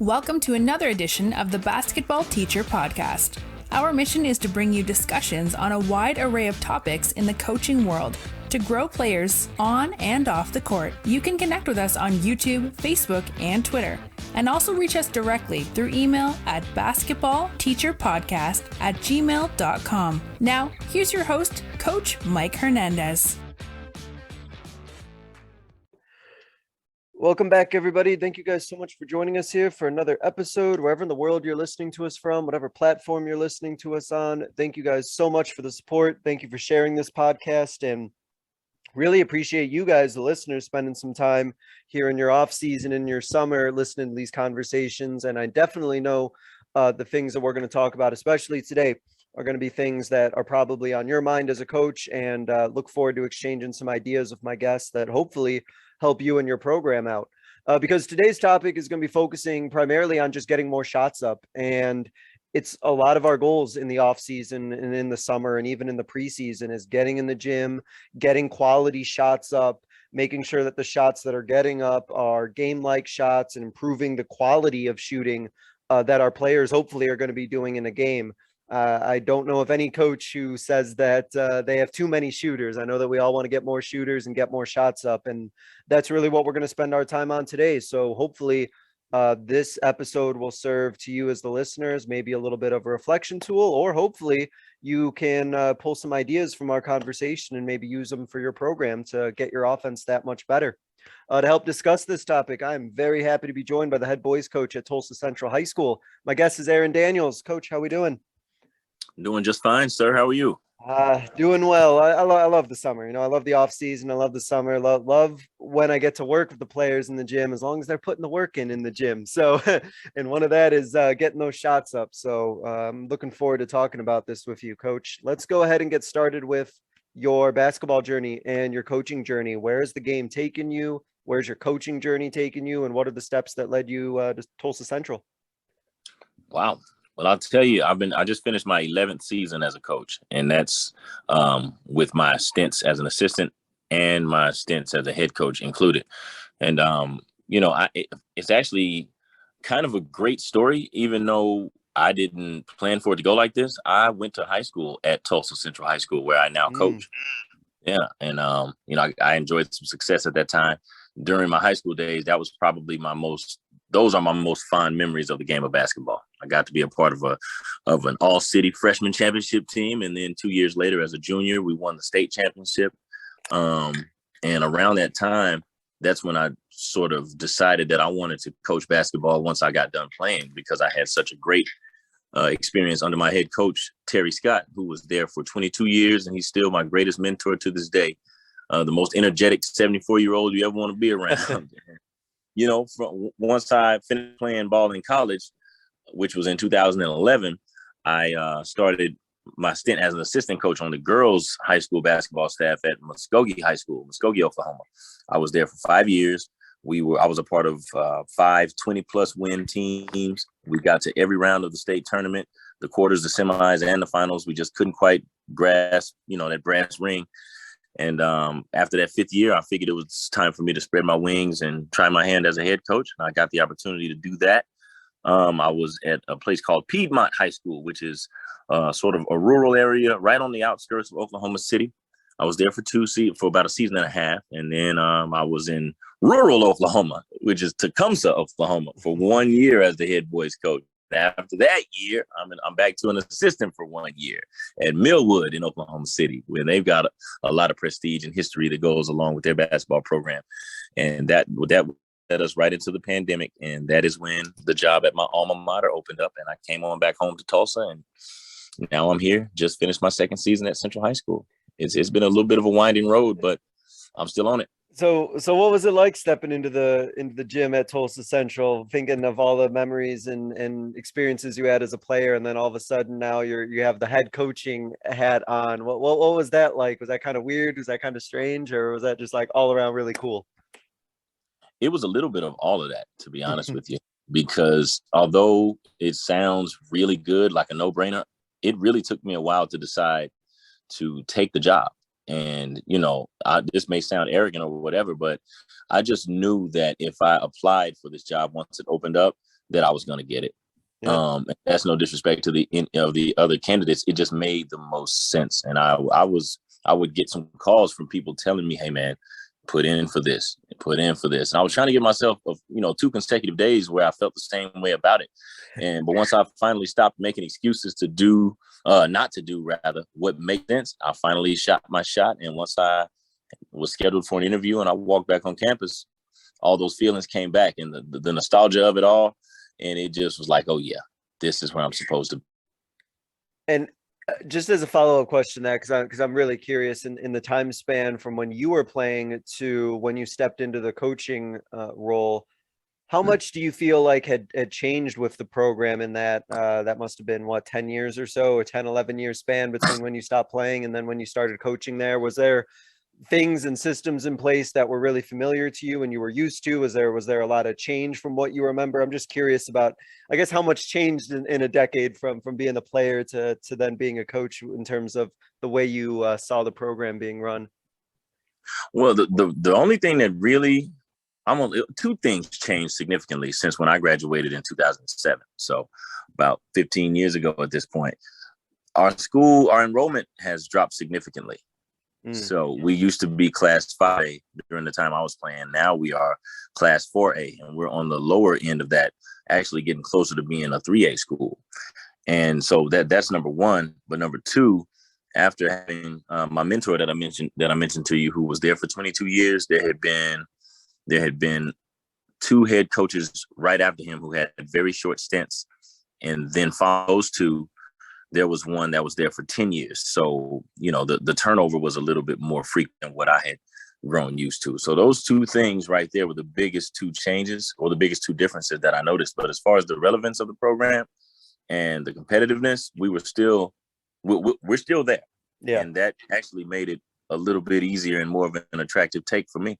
Welcome to another edition of the Basketball Teacher Podcast. Our mission is to bring you discussions on a wide array of topics in the coaching world to grow players on and off the court. You can connect with us on YouTube, Facebook, and Twitter, and also reach us directly through email at basketballteacherpodcast@gmail.com. Now, here's your host, Coach Mike Hernandez. Welcome back, everybody. Thank you guys so much for joining us here for another episode, wherever in the world you're listening to us from, whatever platform you're listening to us on. Thank you guys so much for the support. Thank you for sharing this podcast, and really appreciate you guys, the listeners, spending some time here in your off season, in your summer, listening to these conversations. And I definitely know the things that we're going to talk about, especially today, are going to be things that are probably on your mind as a coach, and look forward to exchanging some ideas with my guests that hopefully help you and your program out. Because today's topic is going to be focusing primarily on just getting more shots up. And it's a lot of our goals in the off season and in the summer and even in the preseason is getting in the gym, getting quality shots up, making sure that the shots that are getting up are game-like shots, and improving the quality of shooting that our players hopefully are going to be doing in a game. I don't know of any coach who says that they have too many shooters. I know that we all want to get more shooters and get more shots up, and that's really what we're going to spend our time on today. So hopefully this episode will serve to you as the listeners, maybe a little bit of a reflection tool, or hopefully you can pull some ideas from our conversation and maybe use them for your program to get your offense that much better. To help discuss this topic, I'm very happy to be joined by the head boys coach at Tulsa Central High School. My guest is Aaron Daniels. Coach, how we doing? Doing just fine, sir. How are you? Doing well. I love the summer. You know, I love the off season. I love the summer. Love when I get to work with the players in the gym, as long as they're putting the work in the gym. So, and one of that is getting those shots up. So I'm looking forward to talking about this with you, Coach. Let's go ahead and get started with your basketball journey and your coaching journey. Where is the game taking you? Where's your coaching journey taking you? And what are the steps that led you to Tulsa Central? Wow. Well, I'll tell you, I just finished my 11th season as a coach, and that's with my stints as an assistant and my stints as a head coach included. And, it's actually kind of a great story, even though I didn't plan for it to go like this. I went to high school at Tulsa Central High School, where I now coach. Yeah. And, I enjoyed some success at that time. During my high school days, that was probably those are my most fond memories of the game of basketball. I got to be a part of an all-city freshman championship team. And then 2 years later, as a junior, we won the state championship. And around that time, that's when I sort of decided that I wanted to coach basketball once I got done playing, because I had such a great experience under my head coach, Terry Scott, who was there for 22 years. And he's still my greatest mentor to this day. The most energetic 74-year-old you ever want to be around. Once I finished playing ball in college, which was in 2011, I started my stint as an assistant coach on the girls' high school basketball staff at Muskogee High School, Muskogee, Oklahoma. I was there for 5 years. I was a part of 5 20-plus win teams. We got to every round of the state tournament, the quarters, the semis, and the finals. We just couldn't quite grasp, that brass ring. And after that 5th year, I figured it was time for me to spread my wings and try my hand as a head coach. And I got the opportunity to do that. I was at a place called Piedmont High School, which is sort of a rural area right on the outskirts of Oklahoma City. I was there for about a season and a half. And then I was in rural Oklahoma, which is Tecumseh, Oklahoma, for 1 year as the head boys coach. After that year, I'm back to an assistant for 1 year at Millwood in Oklahoma City, where they've got a lot of prestige and history that goes along with their basketball program. And that led us right into the pandemic. And that is when the job at my alma mater opened up, and I came on back home to Tulsa. And now I'm here, just finished my 2nd season at Central High School. It's been a little bit of a winding road, but I'm still on it. So what was it like stepping into the gym at Tulsa Central, thinking of all the memories and experiences you had as a player, and then all of a sudden now you have the head coaching hat on? What was that like? Was that kind of weird? Was that kind of strange, or was that just like all around really cool? It was a little bit of all of that, to be honest with you, because although it sounds really good, like a no-brainer, it really took me a while to decide to take the job. And, this may sound arrogant or whatever, but I just knew that if I applied for this job once it opened up, that I was going to get it. Yeah. That's no disrespect to the other candidates. It just made the most sense. And I would get some calls from people telling me, hey man, put in for this. And I was trying to give myself, 2 consecutive days where I felt the same way about it. But once I finally stopped making excuses to do, not to do rather, what makes sense, I finally shot my shot. And once I was scheduled for an interview and I walked back on campus, all those feelings came back, and the nostalgia of it all. And it just was like, oh yeah, this is where I'm supposed to be. And just as a follow-up question, that because I'm really curious in the time span from when you were playing to when you stepped into the coaching role, how much do you feel like had changed with the program in that that must have been 10 years or so, a 10, 11 year span between when you stopped playing and then when you started coaching there? Was there things and systems in place that were really familiar to you and you were used to? Was there a lot of change from what you remember? I'm just curious about, I guess, how much changed in a decade from being a player to then being a coach in terms of the way you saw the program being run. Well, the only thing that really, two things changed significantly since when I graduated in 2007. So about 15 years ago at this point. Our enrollment has dropped significantly. So we used to be class 5A during the time I was playing. Now we are class 4A, and we're on the lower end of that, actually getting closer to being a 3A school. And so that's number one. But number two, after having my mentor that I mentioned to you, who was there for 22 years, there had been 2 head coaches right after him who had very short stints, and then following those 2, there was one that was there for 10 years. So, the turnover was a little bit more frequent than what I had grown used to. So those 2 things right there were the biggest 2 changes, or the biggest 2 differences that I noticed. But as far as the relevance of the program and the competitiveness, we're still there. Yeah. And that actually made it a little bit easier and more of an attractive take for me.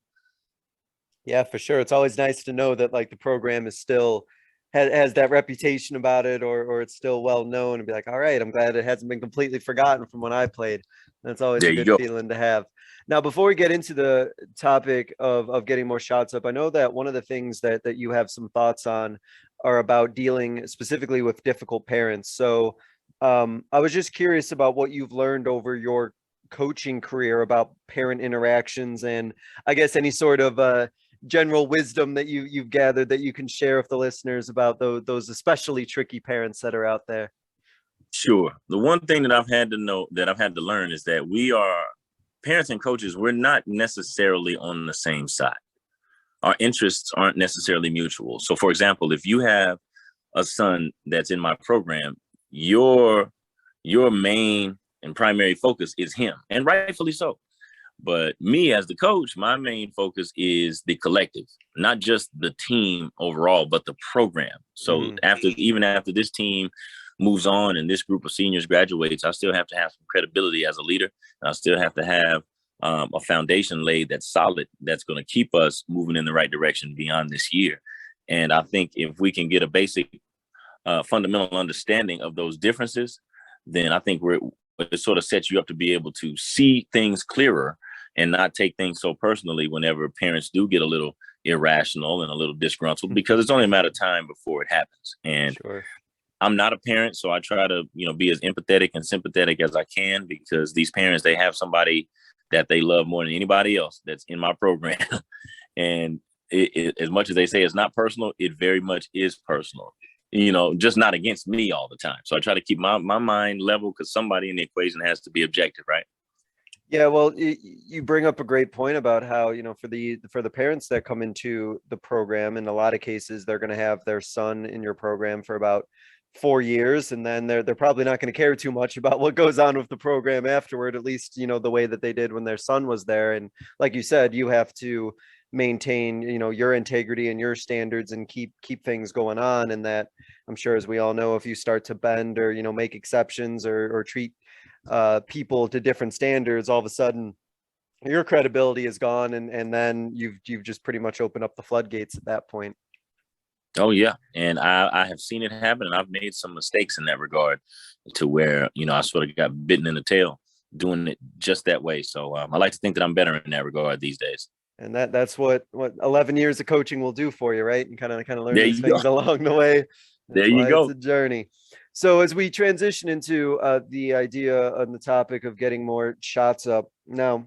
Yeah, for sure. It's always nice to know that like the program is still has that reputation about it, or it's still well known, and be like, all right, I'm glad it hasn't been completely forgotten from when I played. That's always a good feeling to have. Now, before we get into the topic of getting more shots up, I know that one of the things that you have some thoughts on are about dealing specifically with difficult parents. So I was just curious about what you've learned over your coaching career about parent interactions, and I guess any sort of general wisdom that you've gathered that you can share with the listeners about those especially tricky parents that are out there. Sure. The one thing that I've had to learn is that parents and coaches, we're not necessarily on the same side. Our interests aren't necessarily mutual. So for example, if you have a son that's in my program, your main and primary focus is him, and rightfully so. But me as the coach, my main focus is the collective, not just the team overall, but the program. So even after this team moves on and this group of seniors graduates, I still have to have some credibility as a leader. And I still have to have a foundation laid that's solid, that's going to keep us moving in the right direction beyond this year. And I think if we can get a basic fundamental understanding of those differences, then I think it sort of sets you up to be able to see things clearer and not take things so personally whenever parents do get a little irrational and a little disgruntled, because it's only a matter of time before it happens. And sure. I'm not a parent, so I try to, be as empathetic and sympathetic as I can, because these parents, they have somebody that they love more than anybody else that's in my program. And as much as they say it's not personal, it very much is personal, just not against me all the time. So I try to keep my mind level, because somebody in the equation has to be objective, right? Yeah, well, you bring up a great point about how, for the parents that come into the program, in a lot of cases, they're going to have their son in your program for about 4 years, and then they're probably not going to care too much about what goes on with the program afterward, at least, the way that they did when their son was there. And like you said, you have to maintain, your integrity and your standards and keep things going on. And that, I'm sure, as we all know, if you start to bend or, make exceptions or treat people to different standards, all of a sudden your credibility is gone, and then you've just pretty much opened up the floodgates at that point. Oh yeah, and I have seen it happen, and I've made some mistakes in that regard, to where I sort of got bitten in the tail doing it just that way. So I like to think that I'm better in that regard these days. And that's what 11 years of coaching will do for you, right? And kind of learn There these you go. things along the way. There That's you why it's go. a journey. So as we transition into the idea on the topic of getting more shots up, now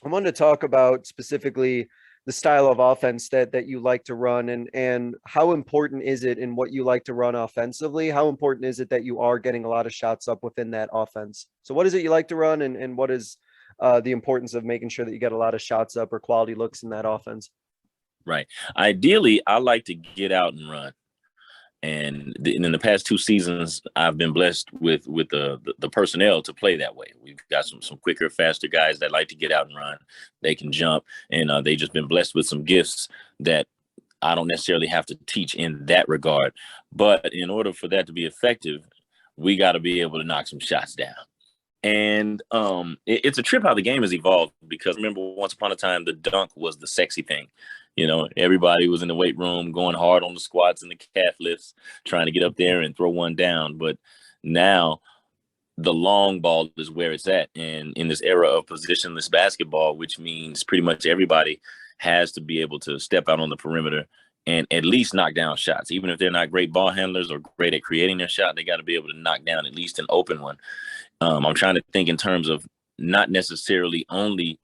I wanted to talk about specifically the style of offense that you like to run, and how important is it in what you like to run offensively? How important is it that you are getting a lot of shots up within that offense? So what is it you like to run, and what is the importance of making sure that you get a lot of shots up or quality looks in that offense? Right. Ideally, I like to get out and run. And in the past 2 seasons, I've been blessed with the personnel to play that way. We've got some quicker, faster guys that like to get out and run. They can jump, and they just been blessed with some gifts that I don't necessarily have to teach in that regard. But in order for that to be effective, we got to be able to knock some shots down. And it's a trip how the game has evolved, because remember, once upon a time, the dunk was the sexy thing. You know, everybody was in the weight room going hard on the squats and the calf lifts, trying to get up there and throw one down. But now the long ball is where it's at. And in this era of positionless basketball, which means pretty much everybody has to be able to step out on the perimeter and at least knock down shots. Even if they're not great ball handlers or great at creating their shot, they got to be able to knock down at least an open one. I'm trying to think in terms of not necessarily only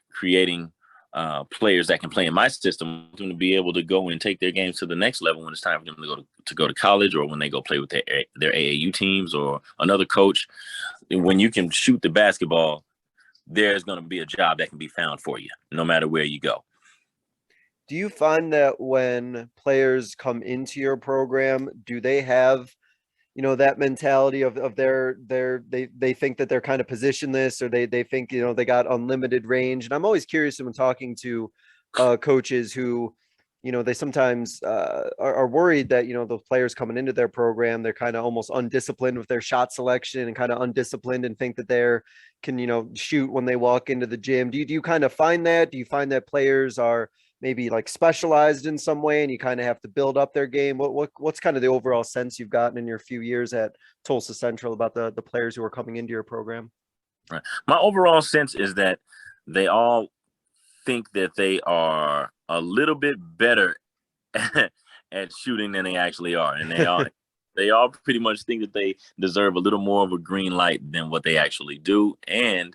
creating players that can play in my system, to be able to go and take their games to the next level when it's time for them to go to college, or when they go play with their AAU teams or another coach. When you can shoot the basketball, there's going to be a job that can be found for you, no matter where you go. Do you find that when players come into your program, do they have, that mentality of they think that they're kind of positionless, or they think, they got unlimited range? And I'm always curious when talking to coaches who, they sometimes are worried that, the players coming into their program, they're kind of almost undisciplined with their shot selection, and kind of undisciplined, and think that they're can, shoot when they walk into the gym. Do you kind of find that? Do you find that players are maybe like specialized in some way, and you kind of have to build up their game? What's kind of the overall sense you've gotten in your few years at Tulsa Central about the players who are coming into your program? Right. My overall sense is that they all think that they are a little bit better at shooting than they actually are, and they all pretty much think that they deserve a little more of a green light than what they actually do. And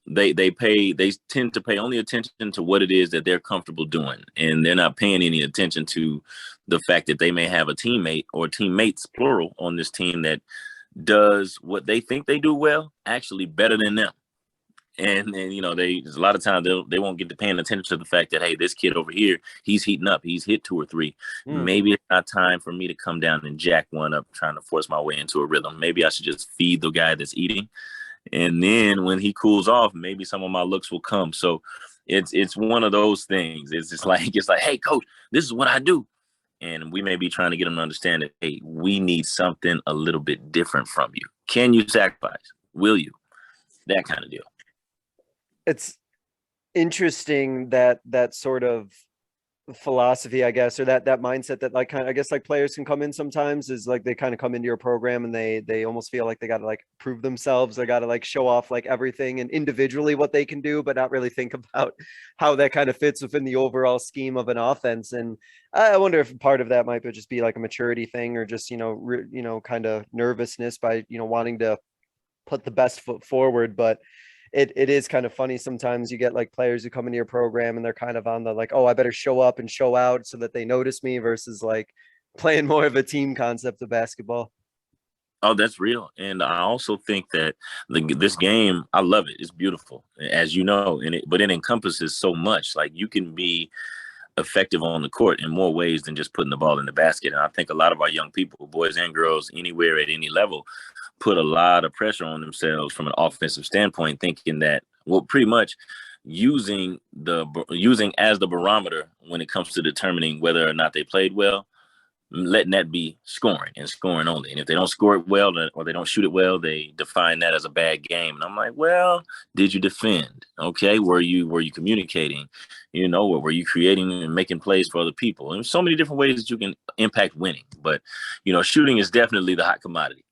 they tend to pay only attention to what it is that they're comfortable doing, and they're not paying any attention to the fact that they may have a teammate or teammates, plural, on this team that does what they think they do well actually better than them. And there's a lot of times they won't get to paying attention to the fact that, hey, this kid over here, he's heating up, he's hit 2 or 3. Maybe it's not time for me to come down and jack one up trying to force my way into a rhythm. Maybe I should just feed the guy that's eating. And then when he cools off, maybe some of my looks will come. So it's one of those things. It's like, hey, coach, this is what I do. And we may be trying to get them to understand that, hey, we need something a little bit different from you. Can you sacrifice? Will you? That kind of deal. It's interesting that sort of philosophy, I guess, or that mindset that, like, kind of, I guess, like, players can come in sometimes, is like they kind of come into your program and they almost feel like they got to like prove themselves. They got to like show off like everything and individually what they can do, but not really think about how that kind of fits within the overall scheme of an offense. And I wonder if part of that might just be like a maturity thing, or just, kind of nervousness by, wanting to put the best foot forward. But it is kind of funny sometimes. You get like players who come into your program and they're kind of on the like, oh, I better show up and show out so that they notice me, versus like playing more of a team concept of basketball. Oh, that's real. And I also think that this game, I love it. It's beautiful, as you know, but it encompasses so much. Like, you can be effective on the court in more ways than just putting the ball in the basket. And I think a lot of our young people, boys and girls, anywhere at any level, put a lot of pressure on themselves from an offensive standpoint, thinking that, well, pretty much using as the barometer when it comes to determining whether or not they played well, letting that be scoring and scoring only. And if they don't score it well, or they don't shoot it well, they define that as a bad game. And I'm like, well, did you defend? Okay. Were you communicating? Were you creating and making plays for other people? And there's so many different ways that you can impact winning. But, shooting is definitely the hot commodity.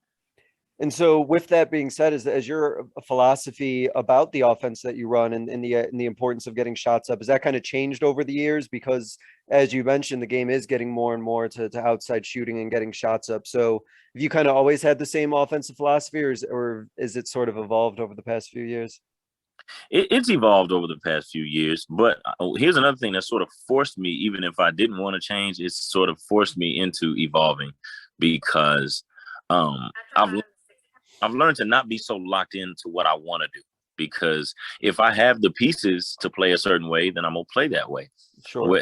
And so with that being said, as your philosophy about the offense that you run and the importance of getting shots up, has that kind of changed over the years? Because as you mentioned, the game is getting more and more to outside shooting and getting shots up. So have you kind of always had the same offensive philosophy, or is it sort of evolved over the past few years? It's evolved over the past few years, but here's another thing that sort of forced me, even if I didn't want to change, it's sort of forced me into evolving because um, I've I've learned to not be so locked into what I want to do. Because if I have the pieces to play a certain way, then I'm gonna play that way, Sure.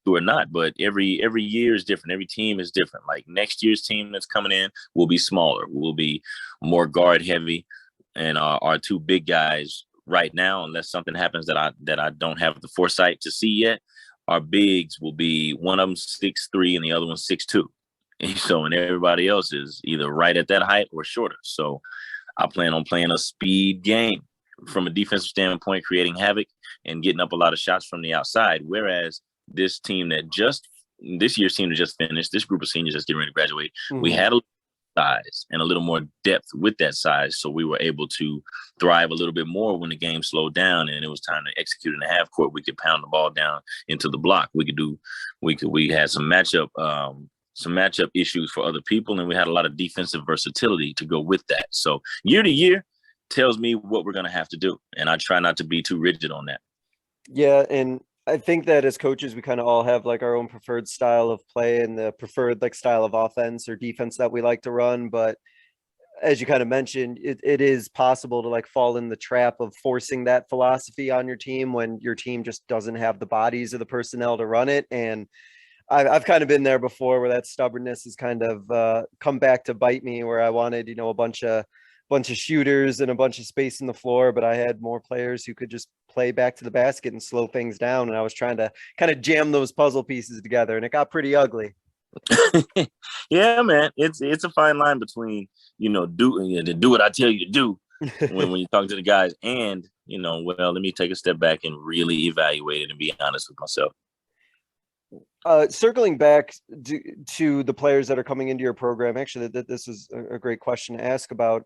or not. But every year is different. Every team is different. Like next year's team that's coming in will be smaller. Will be more guard heavy, and our two big guys right now, unless something happens that I don't have the foresight to see yet, our bigs will be one of them 6'3" and the other one 6'2". And everybody else is either right at that height or shorter. So I plan on playing a speed game from a defensive standpoint, creating havoc and getting up a lot of shots from the outside. Whereas this year's team that just finished, this group of seniors that's getting ready to graduate, we Mhm. had a size and a little more depth with that size. So we were able to thrive a little bit more when the game slowed down and it was time to execute in the half court. We could pound the ball down into the block. We had some matchup issues for other people, and we had a lot of defensive versatility to go with that. So year to year tells me what we're going to have to do, and I try not to be too rigid on that. Yeah, and I think that as coaches, we kind of all have like our own preferred style of play and the preferred like style of offense or defense that we like to run. But as you kind of mentioned, it is possible to like fall in the trap of forcing that philosophy on your team when your team just doesn't have the bodies or the personnel to run it. And I've kind of been there before where that stubbornness has kind of come back to bite me, where I wanted, a bunch of shooters and a bunch of space in the floor, but I had more players who could just play back to the basket and slow things down. And I was trying to kind of jam those puzzle pieces together, and it got pretty ugly. Yeah, man, it's a fine line between to do what I tell you to do when you talk to the guys, and well, let me take a step back and really evaluate it and be honest with myself. Circling back to the players that are coming into your program, actually, this is a great question to ask about,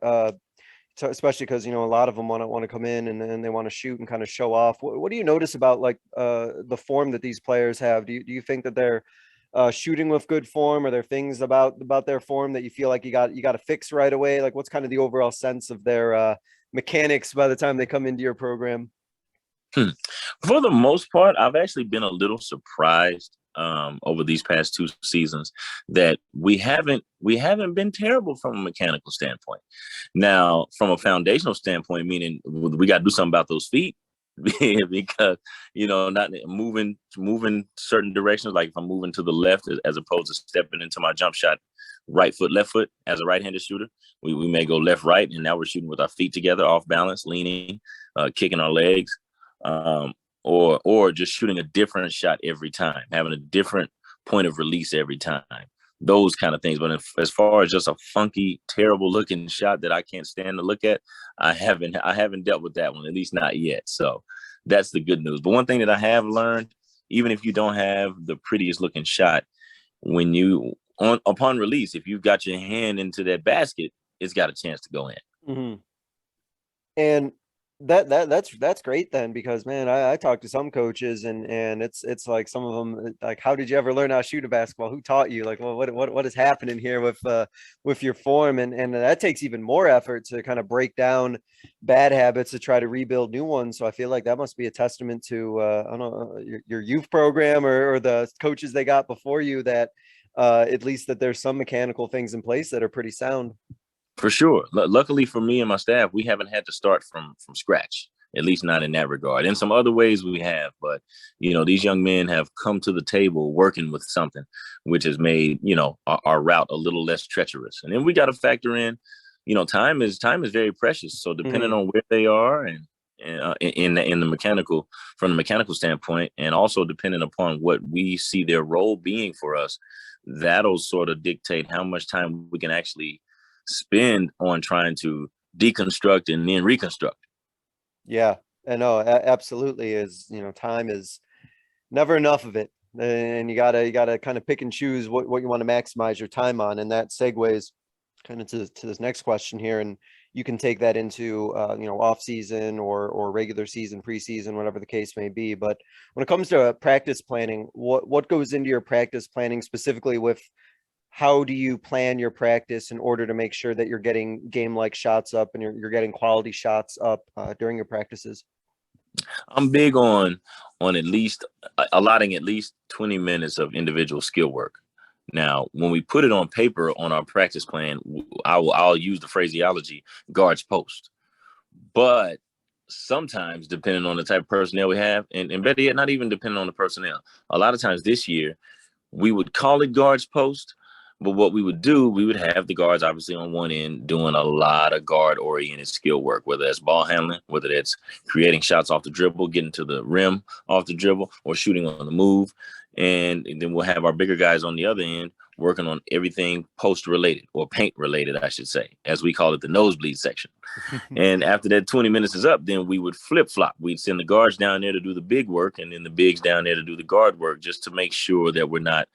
especially because a lot of them want to come in and they want to shoot and kind of show off. What do you notice about like the form that these players have? Do you think that they're shooting with good form? Are there things about their form that you feel like you got to fix right away? Like, what's kind of the overall sense of their mechanics by the time they come into your program? For the most part, I've actually been a little surprised over these past two seasons that we haven't been terrible from a mechanical standpoint. Now, from a foundational standpoint, meaning we got to do something about those feet. Because not moving certain directions, like if I'm moving to the left as opposed to stepping into my jump shot right foot left foot as a right-handed shooter, we may go left right, and now we're shooting with our feet together, off balance, leaning, kicking our legs, or just shooting a different shot every time, having a different point of release every time, those kind of things. But as far as just a funky, terrible looking shot that I can't stand to look at, I haven't dealt with that one, at least not yet. So that's the good news. But one thing that I have learned, even if you don't have the prettiest looking shot, when upon release, if you've got your hand into that basket, it's got a chance to go in. Mm-hmm. And that's great then, because man, I talked to some coaches and it's like some of them like, how did you ever learn how to shoot a basketball? Who taught you? Like, well, what is happening here with your form? And that takes even more effort to kind of break down bad habits to try to rebuild new ones. So I feel like that must be a testament to I don't know, your youth program or the coaches they got before you, that at least that there's some mechanical things in place that are pretty sound. For sure. Luckily for me and my staff, we haven't had to start from scratch, at least not in that regard. In some other ways we have, but these young men have come to the table working with something which has made, our route a little less treacherous. And then we got to factor in, time is very precious. So depending on where they are and in the mechanical, from the mechanical standpoint, and also depending upon what we see their role being for us, that'll sort of dictate how much time we can actually spend on trying to deconstruct and then reconstruct. Yeah, I know, absolutely. Is time is never enough of it, and you gotta kind of pick and choose what you want to maximize your time on, and that segues kind of to this next question here, and you can take that into off season or regular season, preseason, whatever the case may be. But when it comes to practice planning, what goes into your practice planning specifically with how do you plan your practice in order to make sure that you're getting game-like shots up and you're getting quality shots up during your practices? I'm big on at least allotting at least 20 minutes of individual skill work. Now, when we put it on paper on our practice plan, I'll use the phraseology guards post. But sometimes, depending on the type of personnel we have, and better yet, not even depending on the personnel, a lot of times this year, we would call it guards post. But what we would do, we would have the guards obviously on one end doing a lot of guard-oriented skill work, whether that's ball handling, whether that's creating shots off the dribble, getting to the rim off the dribble, or shooting on the move. And then we'll have our bigger guys on the other end working on everything post-related, or paint-related, I should say, as we call it, the nosebleed section. And after that 20 minutes is up, then we would flip-flop. We'd send the guards down there to do the big work, and then the bigs down there to do the guard work, just to make sure that we're not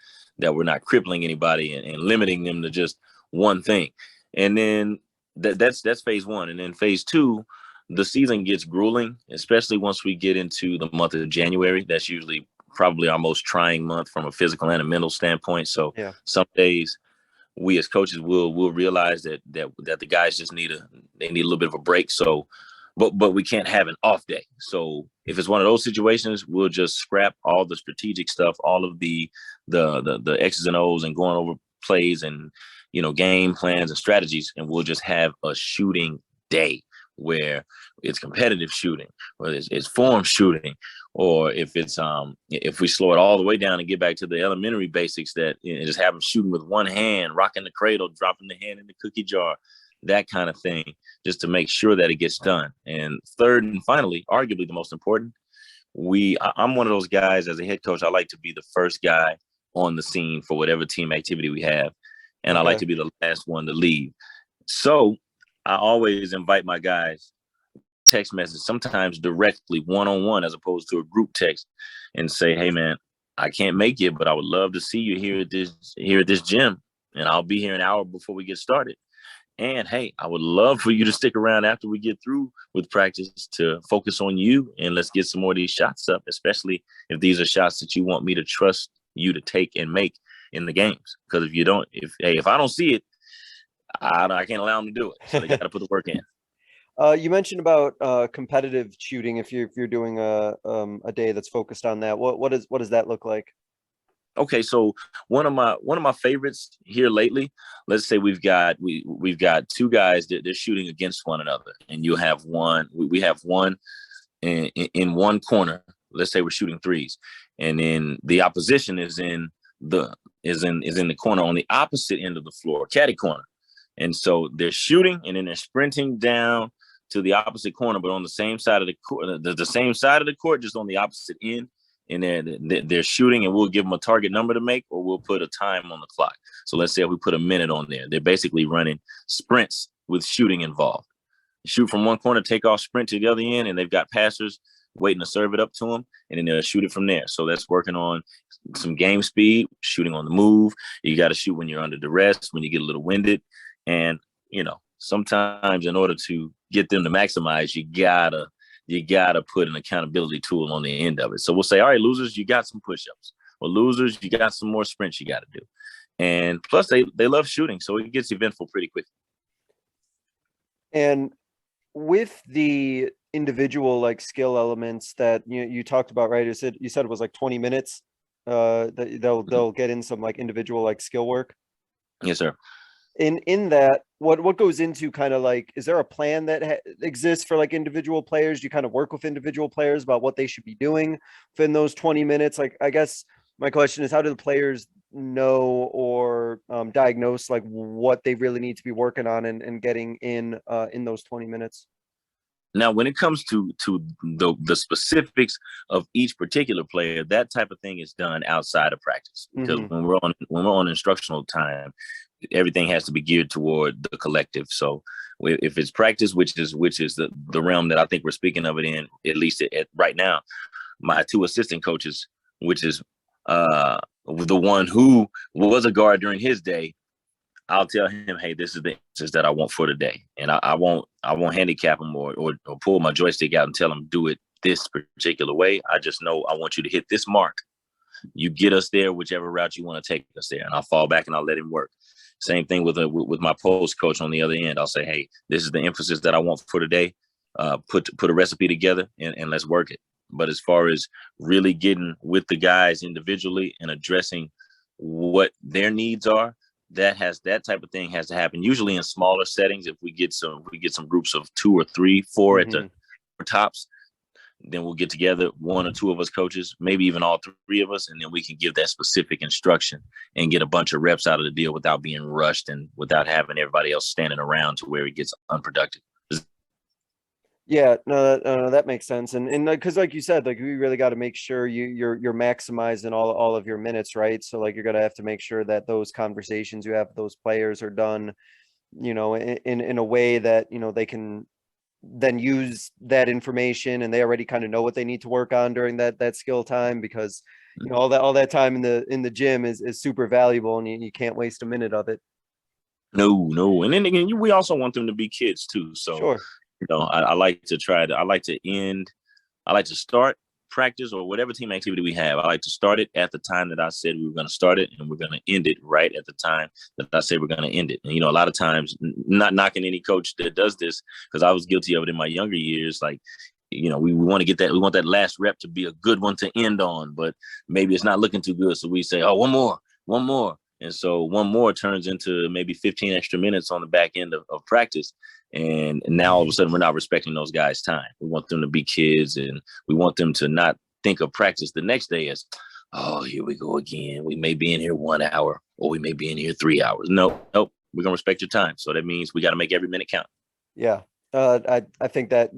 crippling anybody and limiting them to just one thing. And then that's phase one. And then phase two, the season gets grueling, especially once we get into the month of January. That's usually probably our most trying month from a physical and a mental standpoint. So some days we as coaches will realize that the guys just need a little bit of a break. So but we can't have an off day. So if it's one of those situations, we'll just scrap all the strategic stuff, all of the X's and O's and going over plays and, game plans and strategies. And we'll just have a shooting day where it's competitive shooting, or it's form shooting, or if it's if we slow it all the way down and get back to the elementary basics, that just have them shooting with one hand, rocking the cradle, dropping the hand in the cookie jar, that kind of thing, just to make sure that it gets done. And third and finally, arguably the most important, I'm one of those guys as a head coach, I like to be the first guy on the scene for whatever team activity we have. And I like to be the last one to leave. So I always invite my guys text message, sometimes directly one-on-one as opposed to a group text, and say, hey man, I can't make it, but I would love to see you here at this gym. And I'll be here an hour before we get started. And hey, I would love for you to stick around after we get through with practice to focus on you, and let's get some more of these shots up, especially if these are shots that you want me to trust you to take and make in the games. Because if I don't see it, I can't allow them to do it. So they got to put the work in. You mentioned about competitive shooting. If you're doing a day that's focused on that, what does that look like? Okay, so one of my favorites here lately, let's say we've got two guys that they're shooting against one another, and you have one. We have one in one corner. Let's say we're shooting threes, and then the opposition is in the corner on the opposite end of the floor, caddy corner, and so they're shooting, and then they're sprinting down to the opposite corner, but on the same side of the court, the same side of the court, just on the opposite end. And they're shooting, and we'll give them a target number to make, or we'll put a time on the clock. So let's say we put a minute on there. They're basically running sprints with shooting involved. Shoot from one corner, take off, sprint to the other end, and they've got passers waiting to serve it up to them, and then they'll shoot it from there. So that's working on some game speed, shooting on the move. You got to shoot when you're under duress, when you get a little winded. And, sometimes in order to get them to maximize, you gotta put an accountability tool on the end of it. So we'll say, all right, losers, you got some push-ups. Well, losers, you got some more sprints you got to do. And plus they love shooting, so it gets eventful pretty quickly. And with the individual skill elements that you talked about, right? You said it was 20 minutes that they'll get in some individual skill work. Yes, sir. In that, what goes into kind of is there a plan that exists for individual players? Do you kind of work with individual players about what they should be doing within those 20 minutes? I guess my question is, how do the players know or diagnose what they really need to be working on and getting in those 20 minutes? Now, when it comes to the specifics of each particular player, that type of thing is done outside of practice, because when we're on instructional time, everything has to be geared toward the collective. So if it's practice, which is the realm that I think we're speaking of it in, at least at right now, my two assistant coaches, which is the one who was a guard during his day, I'll tell him, hey, this is the answers that I want for today. And I won't handicap him or pull my joystick out and tell him do it this particular way. I just know I want you to hit this mark. You get us there, whichever route you want to take us there. And I'll fall back and I'll let him work. Same thing with my post coach on the other end. I'll say, hey, this is the emphasis that I want for today. Put a recipe together and let's work it. But as far as really getting with the guys individually and addressing what their needs are, that type of thing has to happen usually in smaller settings. If we get some groups of 2 or 3, 4 at the tops, then we'll get together, 1 or 2 of us coaches, maybe even all 3 of us, and then we can give that specific instruction and get a bunch of reps out of the deal without being rushed and without having everybody else standing around to where it gets unproductive. Yeah, no, that makes sense. And because like you said, like we really got to make sure you're maximizing all of your minutes, right? So like you're gonna have to make sure that those conversations you have with those players are done, in a way that, they can then use that information and they already kind of know what they need to work on during that skill time, because all that time in the gym is super valuable, and you can't waste a minute of it. No. And then again, we also want them to be kids too. So Sure. I like to start practice or whatever team activity we have. I like to start it at the time that I said we were going to start it, and we're going to end it right at the time that I say we're going to end it. And, a lot of times, not knocking any coach that does this, because I was guilty of it in my younger years. Like, we want to get that. We want that last rep to be a good one to end on, but maybe it's not looking too good. So we say, oh, one more. And so one more turns into maybe 15 extra minutes on the back end of practice. And now all of a sudden we're not respecting those guys' time. We want them to be kids, and we want them to not think of practice the next day as, oh, here we go again. We may be in here 1 hour, or we may be in here 3 hours. Nope. We're going to respect your time. So that means we got to make every minute count. Yeah. I think that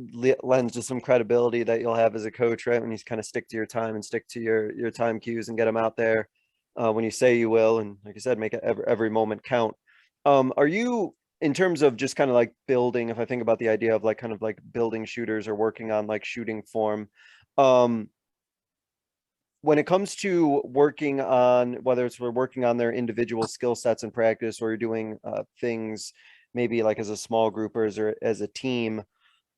lends to some credibility that you'll have as a coach, right? When you kind of stick to your time and stick to your time cues and get them out there when you say you will. And like I said, make every moment count. Are you, in terms of just kind of like building, if I think about the idea of like kind of like building shooters or working on like shooting form, when it comes to working on, whether we're working on their individual skill sets in practice, or you're doing things maybe like as a small group or as a team,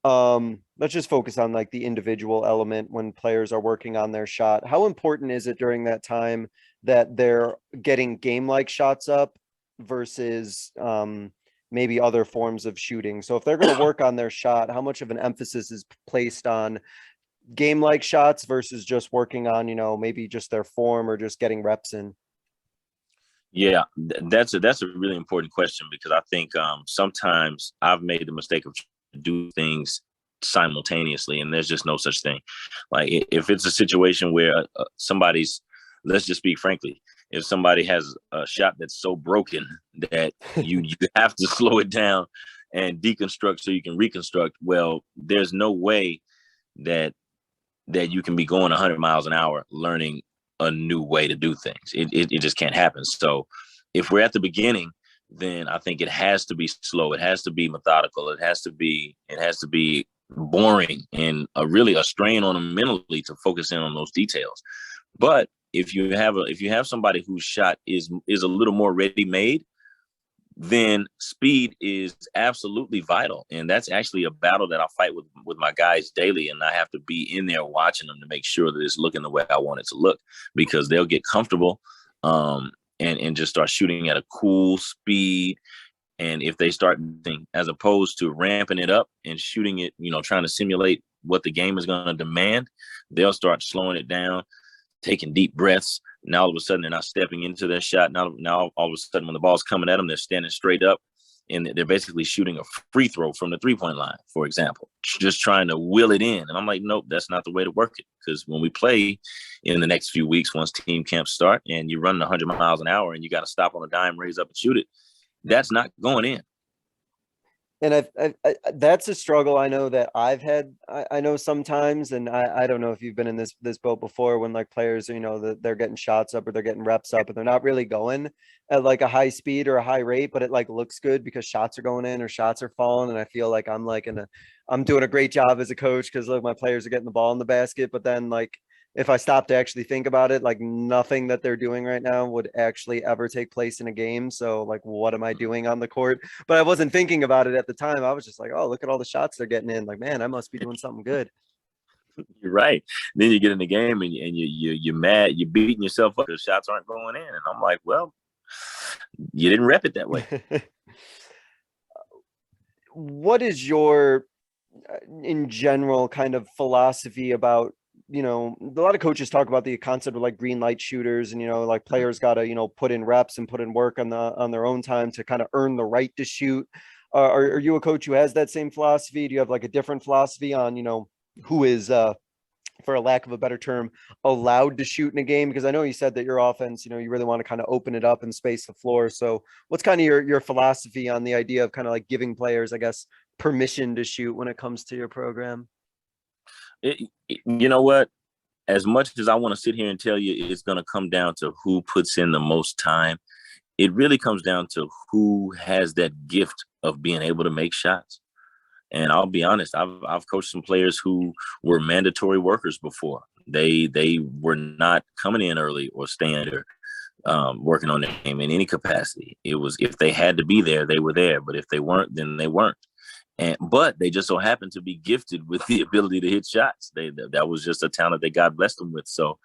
let's just focus on like the individual element when players are working on their shot. How important is it during that time that they're getting game-like shots up versus maybe other forms of shooting? So if they're going to work on their shot, how much of an emphasis is placed on game-like shots versus just working on, maybe just their form or just getting reps in? Yeah, that's a really important question, because I think sometimes I've made the mistake of do things simultaneously, and there's just no such thing. Like if it's a situation where somebody's, let's just speak frankly, if somebody has a shot that's so broken that you have to slow it down and deconstruct so you can reconstruct, well, there's no way that you can be going 100 miles an hour learning a new way to do things. It just can't happen. So if we're at the beginning, then I think it has to be slow. It has to be methodical. It has to be boring, and really a strain on them mentally to focus in on those details. But if you have somebody whose shot is a little more ready-made, then speed is absolutely vital. And that's actually a battle that I fight with my guys daily. And I have to be in there watching them to make sure that it's looking the way I want it to look, because they'll get comfortable and just start shooting at a cool speed. And if they start thinking, as opposed to ramping it up and shooting it, trying to simulate what the game is going to demand, they'll start slowing it down, taking deep breaths. Now all of a sudden they're not stepping into their shot. Now all of a sudden when the ball's coming at them, they're standing straight up, and they're basically shooting a free throw from the 3-point line, for example, just trying to will it in. And I'm like, nope, that's not the way to work it. Because when we play in the next few weeks, once team camps start and you're running 100 miles an hour and you got to stop on a dime, raise up and shoot it, that's not going in. And I that's a struggle I know that I've had. I know sometimes, and I don't know if you've been in this boat before, when like players, they're getting shots up or they're getting reps up, and they're not really going at like a high speed or a high rate, but it like looks good because shots are going in or shots are falling. And I feel like I'm doing a great job as a coach because look, my players are getting the ball in the basket, but then like if I stopped to actually think about it, like nothing that they're doing right now would actually ever take place in a game. So like, what am I doing on the court? But I wasn't thinking about it at the time. I was just like, oh, look at all the shots they're getting in. Like, man, I must be doing something good. You're right. Then you get in the game and you're mad. You're beating yourself up because shots aren't going in. And I'm like, well, you didn't rep it that way. What is your, in general, kind of philosophy about, a lot of coaches talk about the concept of like green light shooters and, like players got to, put in reps and put in work on their own time to kind of earn the right to shoot. Are you a coach who has that same philosophy? Do you have like a different philosophy on, who is, for a lack of a better term, allowed to shoot in a game? Because I know you said that your offense, you really want to kind of open it up and space the floor. So what's kind of your philosophy on the idea of kind of like giving players, I guess, permission to shoot when it comes to your program? You know what? As much as I want to sit here and tell you it's going to come down to who puts in the most time, it really comes down to who has that gift of being able to make shots. And I'll be honest, I've coached some players who were mandatory workers before. They were not coming in early or staying there, working on the game in any capacity. It was, if they had to be there, they were there. But if they weren't, then they weren't. But they just so happened to be gifted with the ability to hit shots. That was just a talent that God blessed them with. So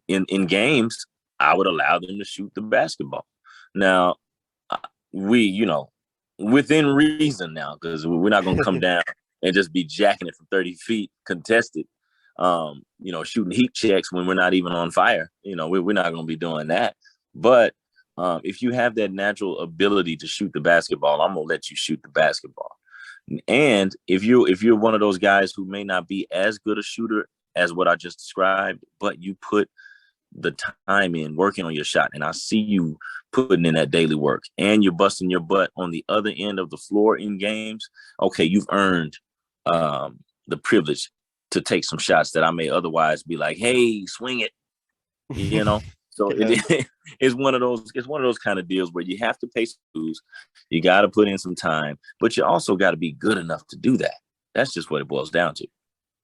in games, I would allow them to shoot the basketball. Now, within reason now, because we're not going to come down and just be jacking it from 30 feet contested, shooting heat checks when we're not even on fire. We're not going to be doing that. But if you have that natural ability to shoot the basketball, I'm going to let you shoot the basketball. And if you're one of those guys who may not be as good a shooter as what I just described, but you put the time in working on your shot, and I see you putting in that daily work, and you're busting your butt on the other end of the floor in games, okay, you've earned the privilege to take some shots that I may otherwise be like, hey, swing it, So yeah. It's one of those kind of deals where you have to pay some dues. You got to put in some time, but you also got to be good enough to do that. That's just what it boils down to.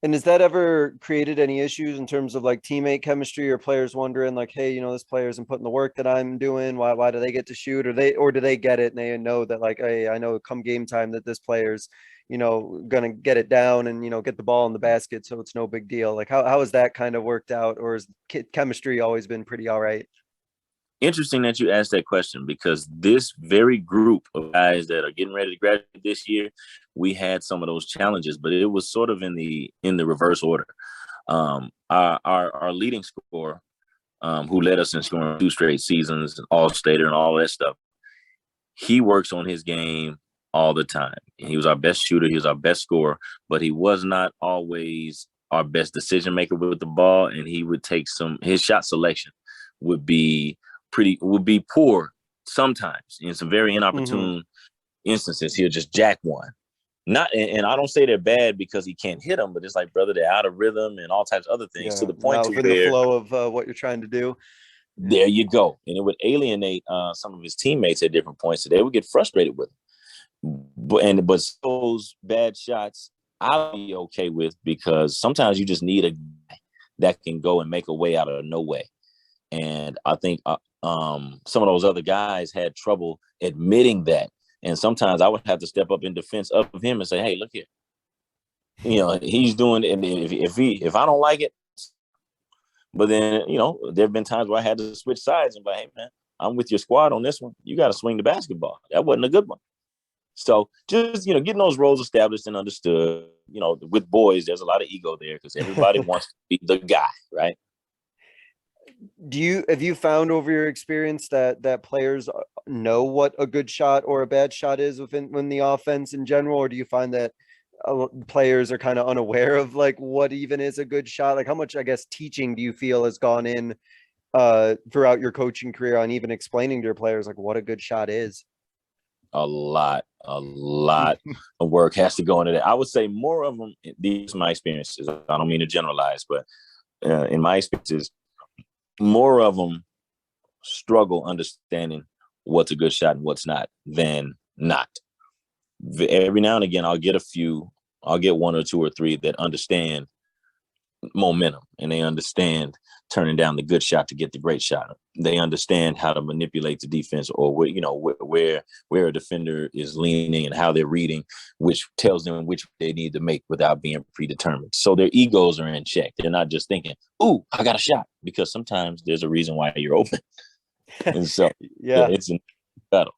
And has that ever created any issues in terms of like teammate chemistry, or players wondering like, hey, this player isn't putting the work that I'm doing. Why do they get to shoot? Or do they get it and they know that like, hey, I know come game time that this player's, gonna get it down and, get the ball in the basket. So it's no big deal. Like how has that kind of worked out? Or has chemistry always been pretty all right? Interesting that you asked that question, because this very group of guys that are getting ready to graduate this year, we had some of those challenges, but it was sort of in the reverse order. Our leading scorer, who led us in scoring 2 straight seasons, all-stater and all that stuff, he works on his game all the time. He was our best shooter. He was our best scorer, but he was not always our best decision maker with the ball. And he would take his shot selection would be poor sometimes. In some very inopportune instances, he'll just jack one. And I don't say they're bad because he can't hit them, but it's like, brother, they're out of rhythm and all types of other things, to the point to where the flow of what you're trying to do. There you go. And it would alienate some of his teammates at different points, so they would get frustrated with him. But those bad shots I'll be okay with, because sometimes you just need a guy that can go and make a way out of no way. And I think some of those other guys had trouble admitting that. And sometimes I would have to step up in defense of him and say, hey, look here. He's doing it. And if I don't like it, but then, there have been times where I had to switch sides and be like, hey, man, I'm with your squad on this one. You got to swing the basketball. That wasn't a good one. So just, getting those roles established and understood, with boys, there's a lot of ego there because everybody wants to be the guy, right? Have you found over your experience that players know what a good shot or a bad shot is within the offense in general? Or do you find that players are kind of unaware of like what even is a good shot? Like how much, I guess, teaching do you feel has gone in throughout your coaching career on even explaining to your players like what a good shot is? A lot of work has to go into that. I would say more of them, these are my experiences, I don't mean to generalize, but in my experiences, more of them struggle understanding what's a good shot and what's not than not. Every now and again, I'll get one or two or three that understand momentum, and they understand turning down the good shot to get the great shot. They understand how to manipulate the defense, or where a defender is leaning and how they're reading, which tells them which they need to make without being predetermined. So their egos are in check. They're not just thinking, "Ooh, I got a shot," because sometimes there's a reason why you're open. And so, yeah, it's a battle.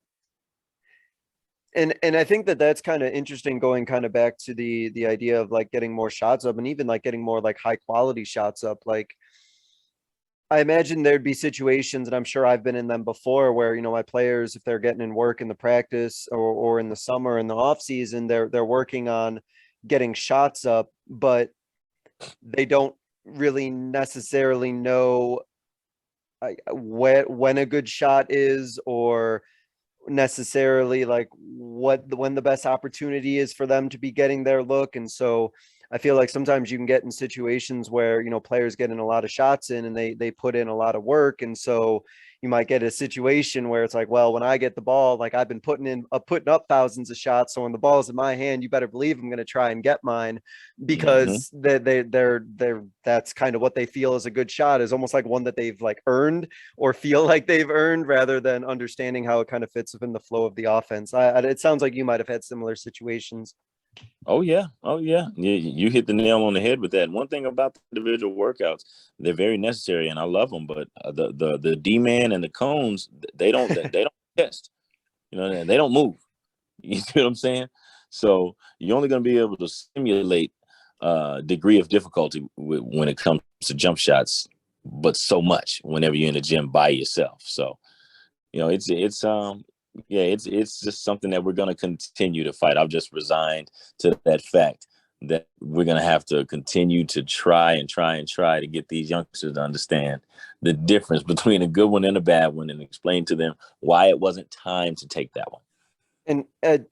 And I think that that's kind of interesting, going kind of back to the idea of like getting more shots up, and even like getting more like high quality shots up. Like, I imagine there'd be situations, and I'm sure I've been in them before, where, you know, my players, if they're getting in work in the practice or in the summer, in the off season, they're working on getting shots up, but they don't really necessarily know when a good shot is, or necessarily like when the best opportunity is for them to be getting their look. And so I feel like sometimes you can get in situations where, you know, players get in a lot of shots in, and they put in a lot of work, and so you might get a situation where it's like, well, when I get the ball, like I've been putting up thousands of shots, so when the ball's in my hand, you better believe I'm going to try and get mine, because they're that's kind of what they feel is a good shot, is almost like one that they've like earned, or feel like they've earned, rather than understanding how it kind of fits within the flow of the offense. It sounds like you might have had similar situations. Oh yeah. You hit the nail on the head with that. One thing about the individual workouts, they're very necessary, and I love them. But the D man and the cones, they don't test. You know, they don't move. You see what I'm saying? So you're only going to be able to simulate degree of difficulty when it comes to jump shots, but so much whenever you're in the gym by yourself. So, you know, it's just something that we're going to continue to fight. I've just resigned to that fact that we're going to have to continue to try to get these youngsters to understand the difference between a good one and a bad one, and explain to them why it wasn't time to take that one. And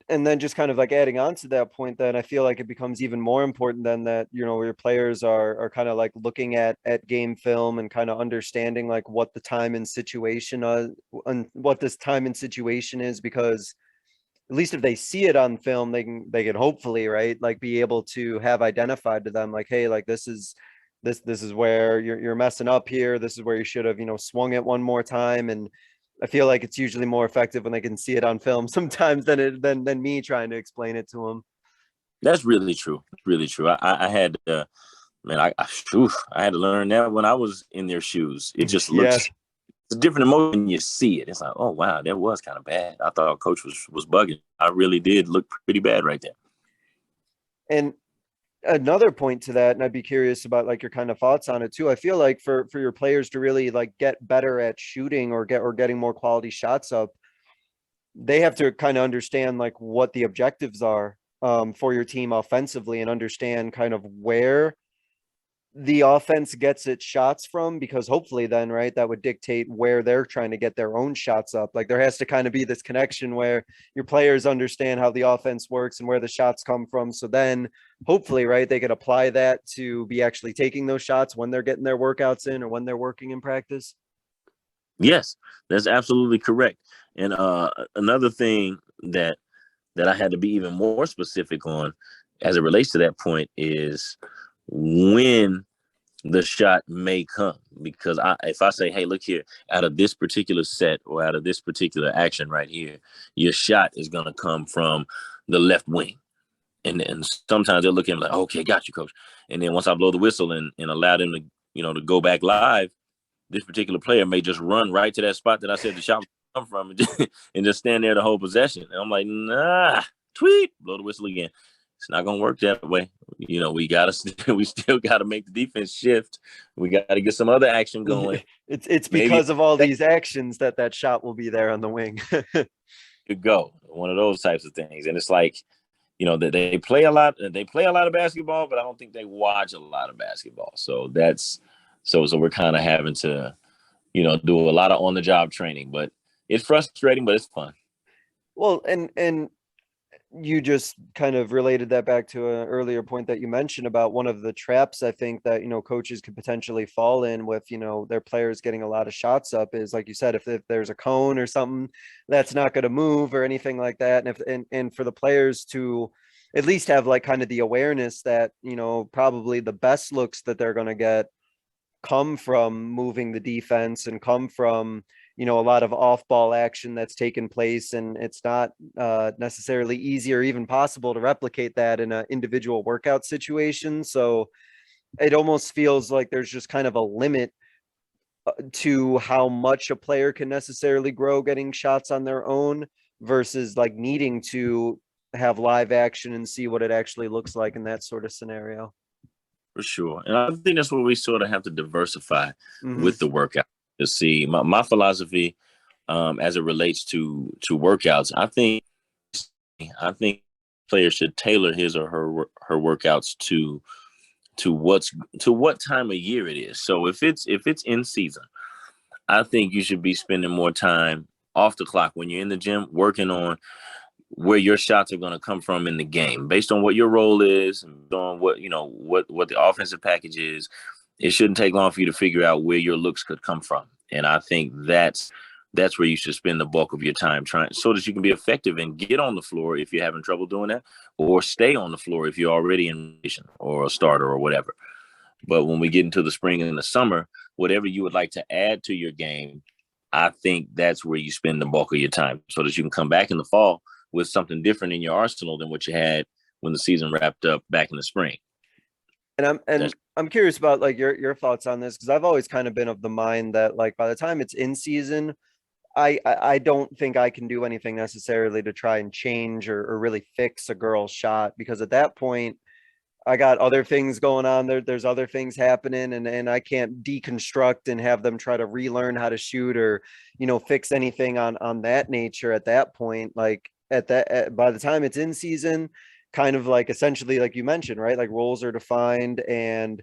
then just kind of like adding on to that point, then I feel like it becomes even more important than that, you know, your players are kind of like looking at game film and kind of understanding like what the time and situation and what this time and situation is, because at least if they see it on film, they can hopefully, right, like be able to have identified to them like, hey, like this is where you're messing up here. This is where you should have, you know, swung it one more time. And I feel like it's usually more effective when they can see it on film sometimes than me trying to explain it to them. That's really true. Really true. I had man, I had to learn that when I was in their shoes. It just looks Yeah. it's a different emotion when you see it. It's like, oh wow, that was kind of bad. I thought coach was bugging. I really did look pretty bad right there. And another point to that, and I'd be curious about like your kind of thoughts on it too. I feel like for your players to really like get better at shooting, or getting more quality shots up, they have to kind of understand like what the objectives are for your team offensively, and understand kind of where the offense gets its shots from, because hopefully then, right, that would dictate where they're trying to get their own shots up. Like there has to kind of be this connection where your players understand how the offense works and where the shots come from. So then hopefully, right, they could apply that to be actually taking those shots when they're getting their workouts in, or when they're working in practice. Yes, that's absolutely correct. And another thing that I had to be even more specific on as it relates to that point is when the shot may come. Because if I say, hey, look here, out of this particular set or out of this particular action right here, your shot is going to come from the left wing. And sometimes they'll look at him like, okay, got you, coach. And then once I blow the whistle and allow them to, you know, to go back live, this particular player may just run right to that spot that I said the shot would come from, and just stand there the whole possession. And I'm like, nah, tweet, blow the whistle again. It's not gonna work that way. You know, we still gotta make the defense shift. We gotta get some other action going. It's because of all these actions that shot will be there on the wing. Could go one of those types of things. And it's like, you know, that they play a lot of basketball, but I don't think they watch a lot of basketball. So that's so we're kind of having to, you know, do a lot of on the job training, but it's frustrating, but it's fun. Well, and you just kind of related that back to an earlier point that you mentioned about one of the traps I think that, you know, coaches could potentially fall in with, you know, their players getting a lot of shots up, is like you said, if there's a cone or something that's not going to move or anything like that. And and for the players to at least have like kind of the awareness that, probably the best looks that they're going to get come from moving the defense and come from, a lot of off ball action that's taken place. And it's not necessarily easy or even possible to replicate that in an individual workout situation. So it almost feels like there's just kind of a limit to how much a player can necessarily grow getting shots on their own versus like needing to have live action and see what it actually looks like in that sort of scenario. For sure. And I think that's where we sort of have to diversify with the workout to see my philosophy as it relates to workouts. I think players should tailor his or her workouts to what time of year it is. So if it's in season, I think you should be spending more time off the clock when you're in the gym working on where your shots are going to come from in the game based on what your role is and on what the offensive package is. It shouldn't take long for you to figure out where your looks could come from. And I think that's where you should spend the bulk of your time trying so that you can be effective and get on the floor if you're having trouble doing that, or stay on the floor if you're already in rotation or a starter or whatever. But when we get into the spring and the summer, whatever you would like to add to your game, I think that's where you spend the bulk of your time so that you can come back in the fall with something different in your arsenal than what you had when the season wrapped up back in the spring. And I'm curious about like your thoughts on this, because I've always kind of been of the mind that like by the time it's in season, I don't think I can do anything necessarily to try and change or really fix a girl's shot, because at that point I got other things going on there. There's other things happening, and I can't deconstruct and have them try to relearn how to shoot or, fix anything on that nature at that point. Like by the time it's in season, kind of like essentially like you mentioned, right? Like roles are defined, and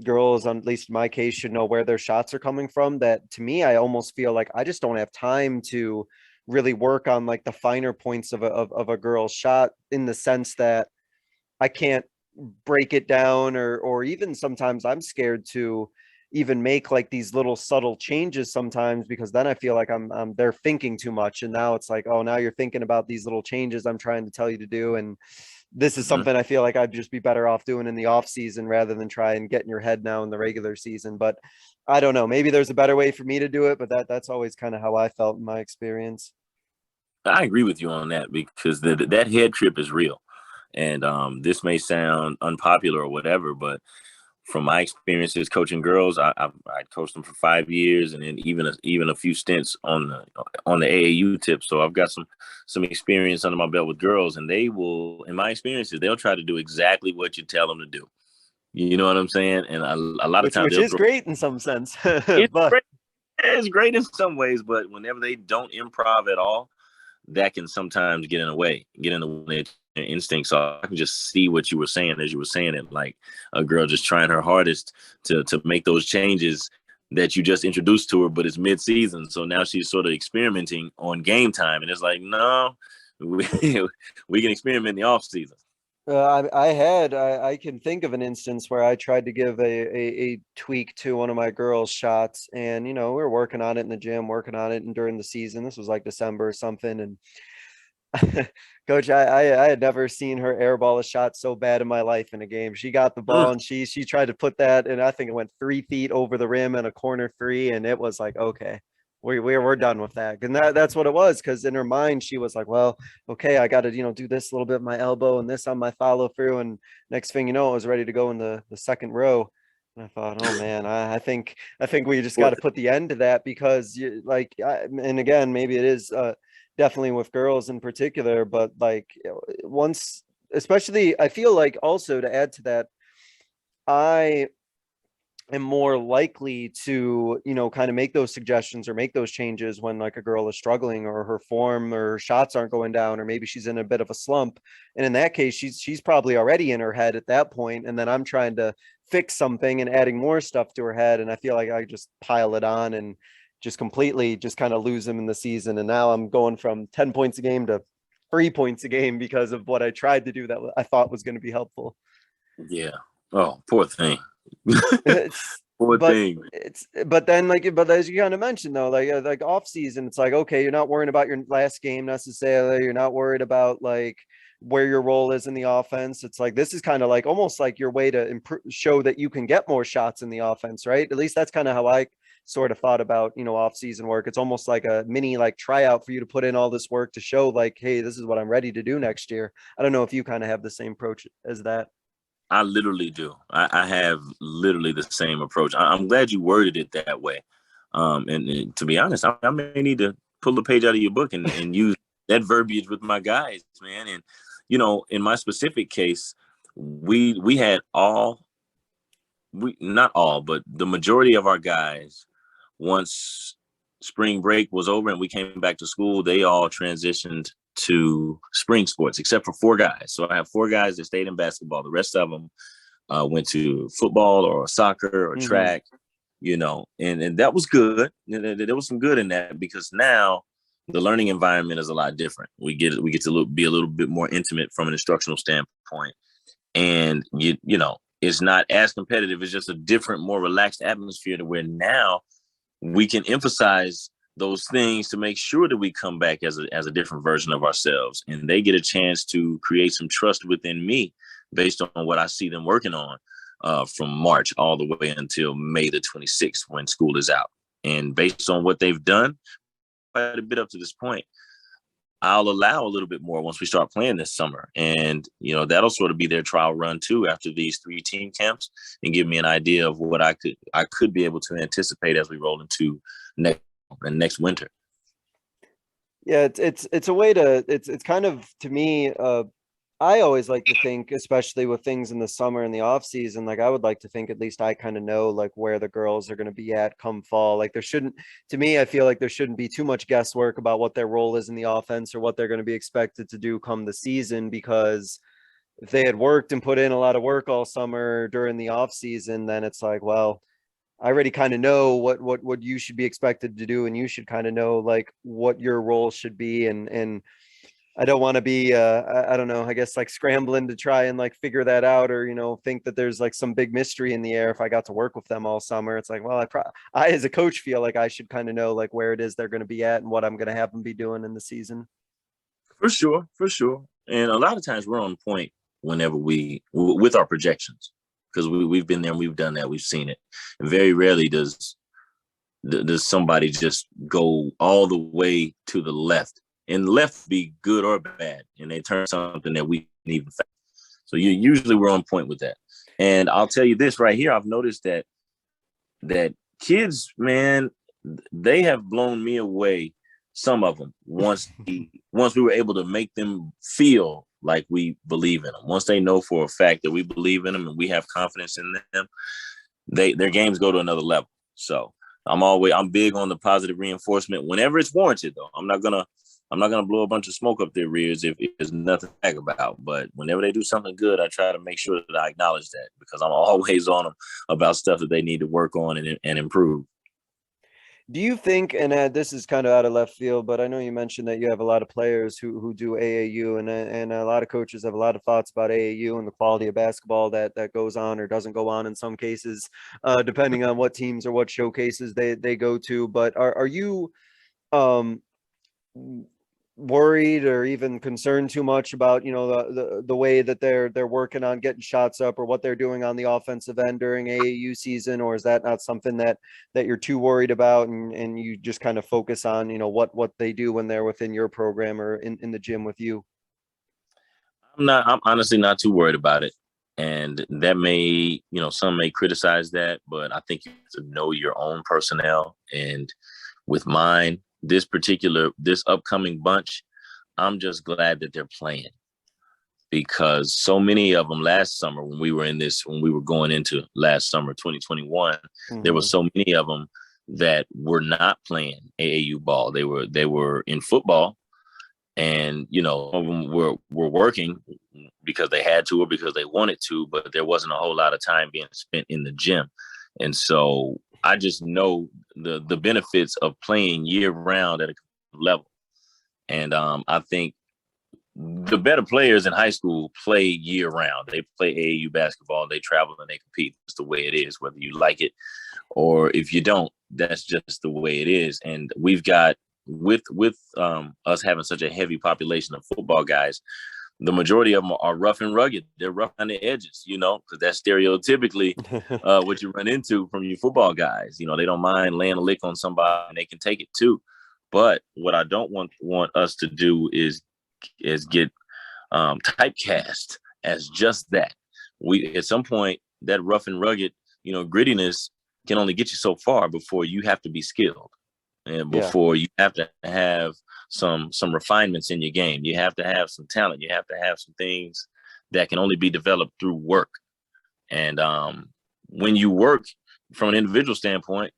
girls, at least in my case, should know where their shots are coming from. That to me, I almost feel like I just don't have time to really work on like the finer points of a girl's shot, in the sense that I can't break it down, or even sometimes I'm scared to even make like these little subtle changes sometimes, because then I feel like I'm they're thinking too much, and now it's like, oh, now you're thinking about these little changes I'm trying to tell you to do. And this is something I feel like I'd just be better off doing in the off season rather than try and get in your head now in the regular season. But I don't know, maybe there's a better way for me to do it, but that's always kind of how I felt in my experience. I agree with you on that, because that head trip is real. And this may sound unpopular or whatever, but from my experiences coaching girls, I coached them for 5 years, and then even a few stints on the AAU tip. So I've got some experience under my belt with girls, and they will, in my experiences, they'll try to do exactly what you tell them to do. You know what I'm saying? And a lot of times, which is great in some sense, it's but great. It's great in some ways, but whenever they don't improv at all, that can sometimes get in the way instincts. So I can just see what you were saying as you were saying it, like a girl just trying her hardest to make those changes that you just introduced to her, but it's mid-season. So now she's sort of experimenting on game time. And it's like, no, we can experiment in the off season. I can think of an instance where I tried to give a tweak to one of my girls' shots, and we were working on it in the gym, working on it, and during the season, this was like December or something, and Coach, I had never seen her airball a shot so bad in my life in a game. She got the ball and she tried to put that, and I think it went 3 feet over the rim and a corner three, and it was like, okay, we're done with that. And that's what it was, because in her mind she was like, well, okay, I got to do this a little bit with my elbow and this on my follow through, and next thing you know, I was ready to go in the second row. And I thought, oh man, I think we just got to put the end to that, because and again, maybe it is definitely with girls in particular, but like once, especially, I feel like also to add to that, I am more likely to, kind of make those suggestions or make those changes when like a girl is struggling, or her form or her shots aren't going down, or maybe she's in a bit of a slump. And in that case, she's probably already in her head at that point, and then I'm trying to fix something and adding more stuff to her head, and I feel like I just pile it on and just completely just kind of lose them in the season. And now I'm going from 10 points a game to 3 points a game because of what I tried to do that I thought was going to be helpful. Yeah. Oh, poor thing. Poor thing. but then but as you kind of mentioned though, like off season, it's like, okay, you're not worrying about your last game necessarily. You're not worried about like where your role is in the offense. It's like, this is kind of like almost like your way to show that you can get more shots in the offense, right? At least that's kind of how I sort of thought about, off season work. It's almost like a mini like tryout for you to put in all this work to show like, hey, this is what I'm ready to do next year. I don't know if you kind of have the same approach as that. I literally do. I have literally the same approach. I'm glad you worded it that way. And to be honest, I may need to pull a page out of your book and use that verbiage with my guys, man. And, in my specific case, we had not all, but the majority of our guys, once spring break was over and we came back to school, they all transitioned to spring sports, except for 4 guys. So I have 4 guys that stayed in basketball. The rest of them went to football or soccer or track, and that was good. There was some good in that, because now the learning environment is a lot different. We get to be a little bit more intimate from an instructional standpoint, and it's not as competitive. It's just a different, more relaxed atmosphere to where now we can emphasize those things to make sure that we come back as a different version of ourselves, and they get a chance to create some trust within me based on what I see them working on from March all the way until May the 26th when school is out. And based on what they've done quite a bit up to this point, I'll allow a little bit more once we start playing this summer. And, that'll sort of be their trial run too after these 3 team camps, and give me an idea of what I could be able to anticipate as we roll into next winter. Yeah, it's a way to, it's kind of, to me, I always like to think, especially with things in the summer and the off season, like I would like to think at least I kind of know like where the girls are going to be at come fall. Like to me, I feel like there shouldn't be too much guesswork about what their role is in the offense or what they're going to be expected to do come the season, because if they had worked and put in a lot of work all summer during the off season, then it's like, well, I already kind of know what you should be expected to do, and you should kind of know like what your role should be. And I don't want to be, I don't know, I guess like scrambling to try and like figure that out, or, think that there's like some big mystery in the air if I got to work with them all summer. It's like, well, I as a coach feel like I should kind of know like where it is they're going to be at and what I'm going to have them be doing in the season. For sure. And a lot of times we're on point whenever with our projections, because we've been there and we've done that. We've seen it. And very rarely does somebody just go all the way to the left, and left be good or bad, and they turn something that we didn't even think. So usually we're on point with that. And I'll tell you this right here. I've noticed that kids, man, they have blown me away. Some of them, once we were able to make them feel like we believe in them, once they know for a fact that we believe in them and we have confidence in them, their games go to another level. So I'm big on the positive reinforcement whenever it's warranted, though. I'm not gonna blow a bunch of smoke up their rears if there's nothing to brag about. But whenever they do something good, I try to make sure that I acknowledge that, because I'm always on them about stuff that they need to work on and improve. Do you think, and this is kind of out of left field, but I know you mentioned that you have a lot of players who do AAU, and a lot of coaches have a lot of thoughts about AAU and the quality of basketball that goes on or doesn't go on in some cases, depending on what teams or what showcases they go to. But are you worried or even concerned too much about the way that they're working on getting shots up, or what they're doing on the offensive end during AAU season? Or is that not something that you're too worried about, and you just kind of focus on what they do when they're within your program or in the gym with you? I'm honestly not too worried about it. And that may, some may criticize that, but I think you have to know your own personnel. And with mine, this upcoming bunch, I'm just glad that they're playing, because so many of them last summer, when we were going into last summer, 2021, there were so many of them that were not playing AAU ball. They were in football, and, some of them were working because they had to or because they wanted to, but there wasn't a whole lot of time being spent in the gym. And so I just know the benefits of playing year round at a level. And I think the better players in high school play year round. They play AAU basketball, they travel and they compete. It's the way it is, whether you like it or if you don't, that's just the way it is. And we've got with us having such a heavy population of football guys, the majority of them are rough and rugged. They're rough on the edges, because that's stereotypically what you run into from your football guys. They don't mind laying a lick on somebody, and they can take it too. But what I don't want us to do is get typecast as just that. We at some point, that rough and rugged, grittiness can only get you so far before you have to be skilled, and before you have to have some refinements in your game. You have to have some talent. You have to have some things that can only be developed through work. And when you work from an individual standpoint,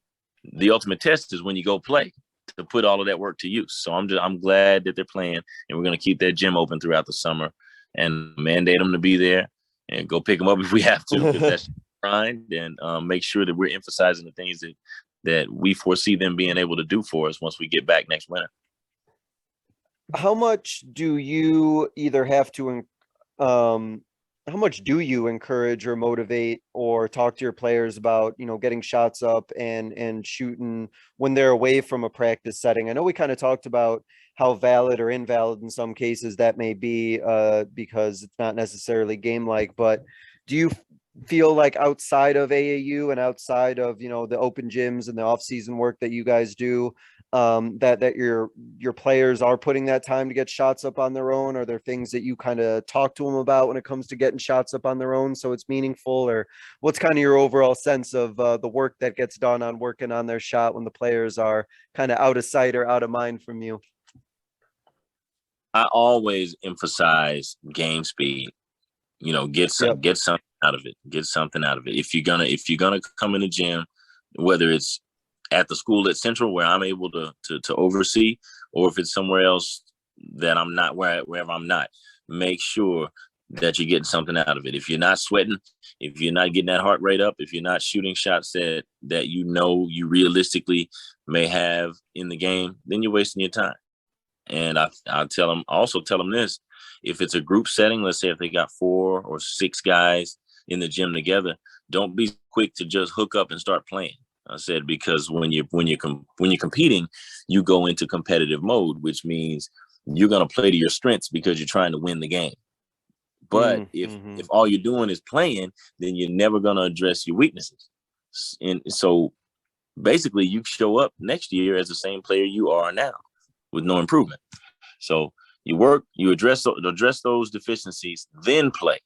the ultimate test is when you go play, to put all of that work to use. So I'm glad that they're playing, and we're going to keep that gym open throughout the summer and mandate them to be there and go pick them up if we have to, because that's grind, and make sure that we're emphasizing the things that we foresee them being able to do for us once we get back next winter. How much do you either have to, how much do you encourage or motivate or talk to your players about, getting shots up and shooting when they're away from a practice setting? I know we kind of talked about how valid or invalid in some cases that may be, because it's not necessarily game-like, but do you feel like outside of AAU and outside of, the open gyms and the off-season work that you guys do, that your players are putting that time to get shots up on their own? Are there things that you kind of talk to them about when it comes to getting shots up on their own so it's meaningful? Or what's kind of your overall sense of the work that gets done on working on their shot when the players are kind of out of sight or out of mind from you? I always emphasize game speed. Get something out of it. Get something out of it. If you're gonna come in the gym, whether it's at the school at Central where I'm able to oversee, or if it's somewhere else that I'm not, wherever I'm not, make sure that you're getting something out of it. If you're not sweating, if you're not getting that heart rate up, if you're not shooting shots that you realistically may have in the game, then you're wasting your time. And I'll tell them this: if it's a group setting, let's say if they got 4 or 6 guys in the gym together, don't be quick to just hook up and start playing. I said, because when you're competing, you go into competitive mode, which means you're going to play to your strengths because you're trying to win the game. But if all you're doing is playing, then you're never going to address your weaknesses. And so basically you show up next year as the same player you are now with no improvement. So you work, you address those deficiencies, then play.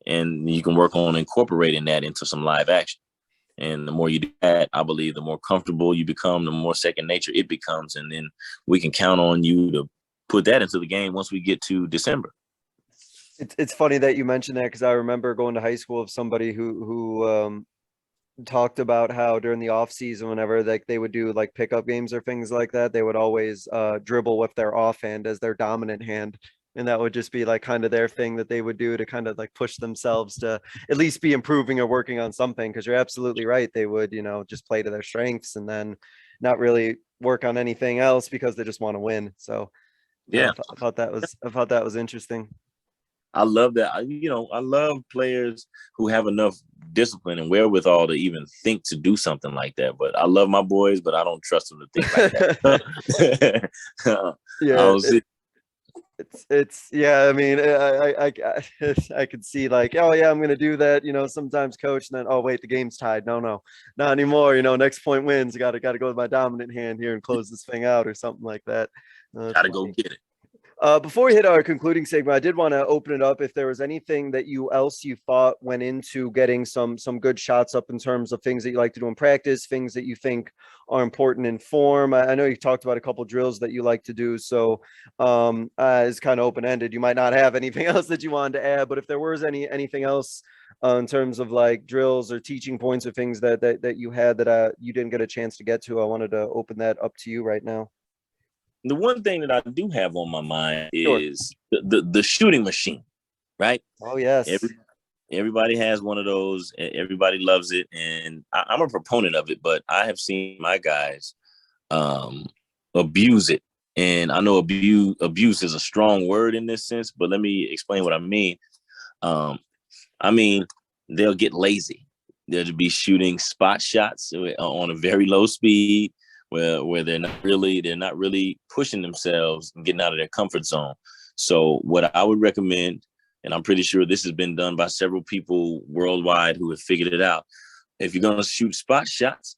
And you can work on incorporating that into some live action. And the more you do that, I believe the more comfortable you become, the more second nature it becomes. And then we can count on you to put that into the game once we get to December. It's funny that you mentioned that, because I remember going to high school with somebody who talked about how during the off season, whenever they would do like pickup games or things like that, they would always dribble with their offhand as their dominant hand. And that would just be like kind of their thing that they would do to kind of like push themselves to at least be improving or working on something. Because you're absolutely right. They would, just play to their strengths and then not really work on anything else because they just want to win. So yeah, I thought that was interesting. I love that. I love players who have enough discipline and wherewithal to even think to do something like that. But I love my boys, but I don't trust them to think like that. Yeah. It's yeah. I mean, I could see like, oh yeah, I'm gonna do that. Sometimes, coach, and then oh wait, the game's tied. No, not anymore. Next point wins. Got to go with my dominant hand here and close this thing out or something like that. Got to go get it. Before we hit our concluding segment, I did want to open it up if there was anything that you thought went into getting some good shots up in terms of things that you like to do in practice, things that you think are important in form. I know you talked about a couple drills that you like to do, so it's kind of open-ended. You might not have anything else that you wanted to add, but if there was anything else in terms of like drills or teaching points or things that you had that you didn't get a chance to get to, I wanted to open that up to you right now. The one thing that I do have on my mind is the shooting machine, right? Oh, yes. Everybody has one of those. Everybody loves it. And I'm a proponent of it, but I have seen my guys abuse it. And I know abuse is a strong word in this sense, but let me explain what I mean. They'll get lazy. They'll be shooting spot shots on a very low speed, where they're not really pushing themselves and getting out of their comfort zone. So what I would recommend, and I'm pretty sure this has been done by several people worldwide who have figured it out, if you're going to shoot spot shots,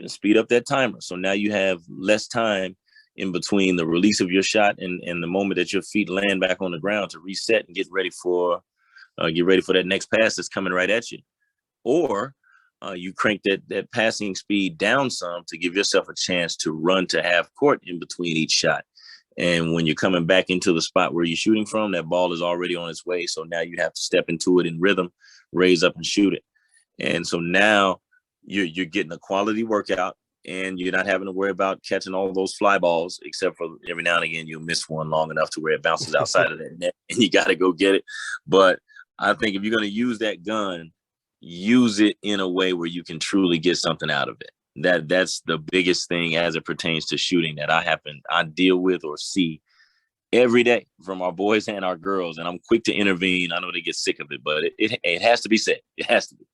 speed up that timer. So now you have less time in between the release of your shot and the moment that your feet land back on the ground to reset and get ready for that next pass that's coming right at you. Or you crank that passing speed down some to give yourself a chance to run to half court in between each shot. And when you're coming back into the spot where you're shooting from, that ball is already on its way. So now you have to step into it in rhythm, raise up and shoot it. And so now you're getting a quality workout, and you're not having to worry about catching all those fly balls, except for every now and again you'll miss one long enough to where it bounces outside of that net and you got to go get it. But I think if you're going to use that gun, use it in a way where you can truly get something out of it. That's the biggest thing as it pertains to shooting that I deal with or see every day from our boys and our girls. And I'm quick to intervene. I know they get sick of it, but it has to be said. It has to be.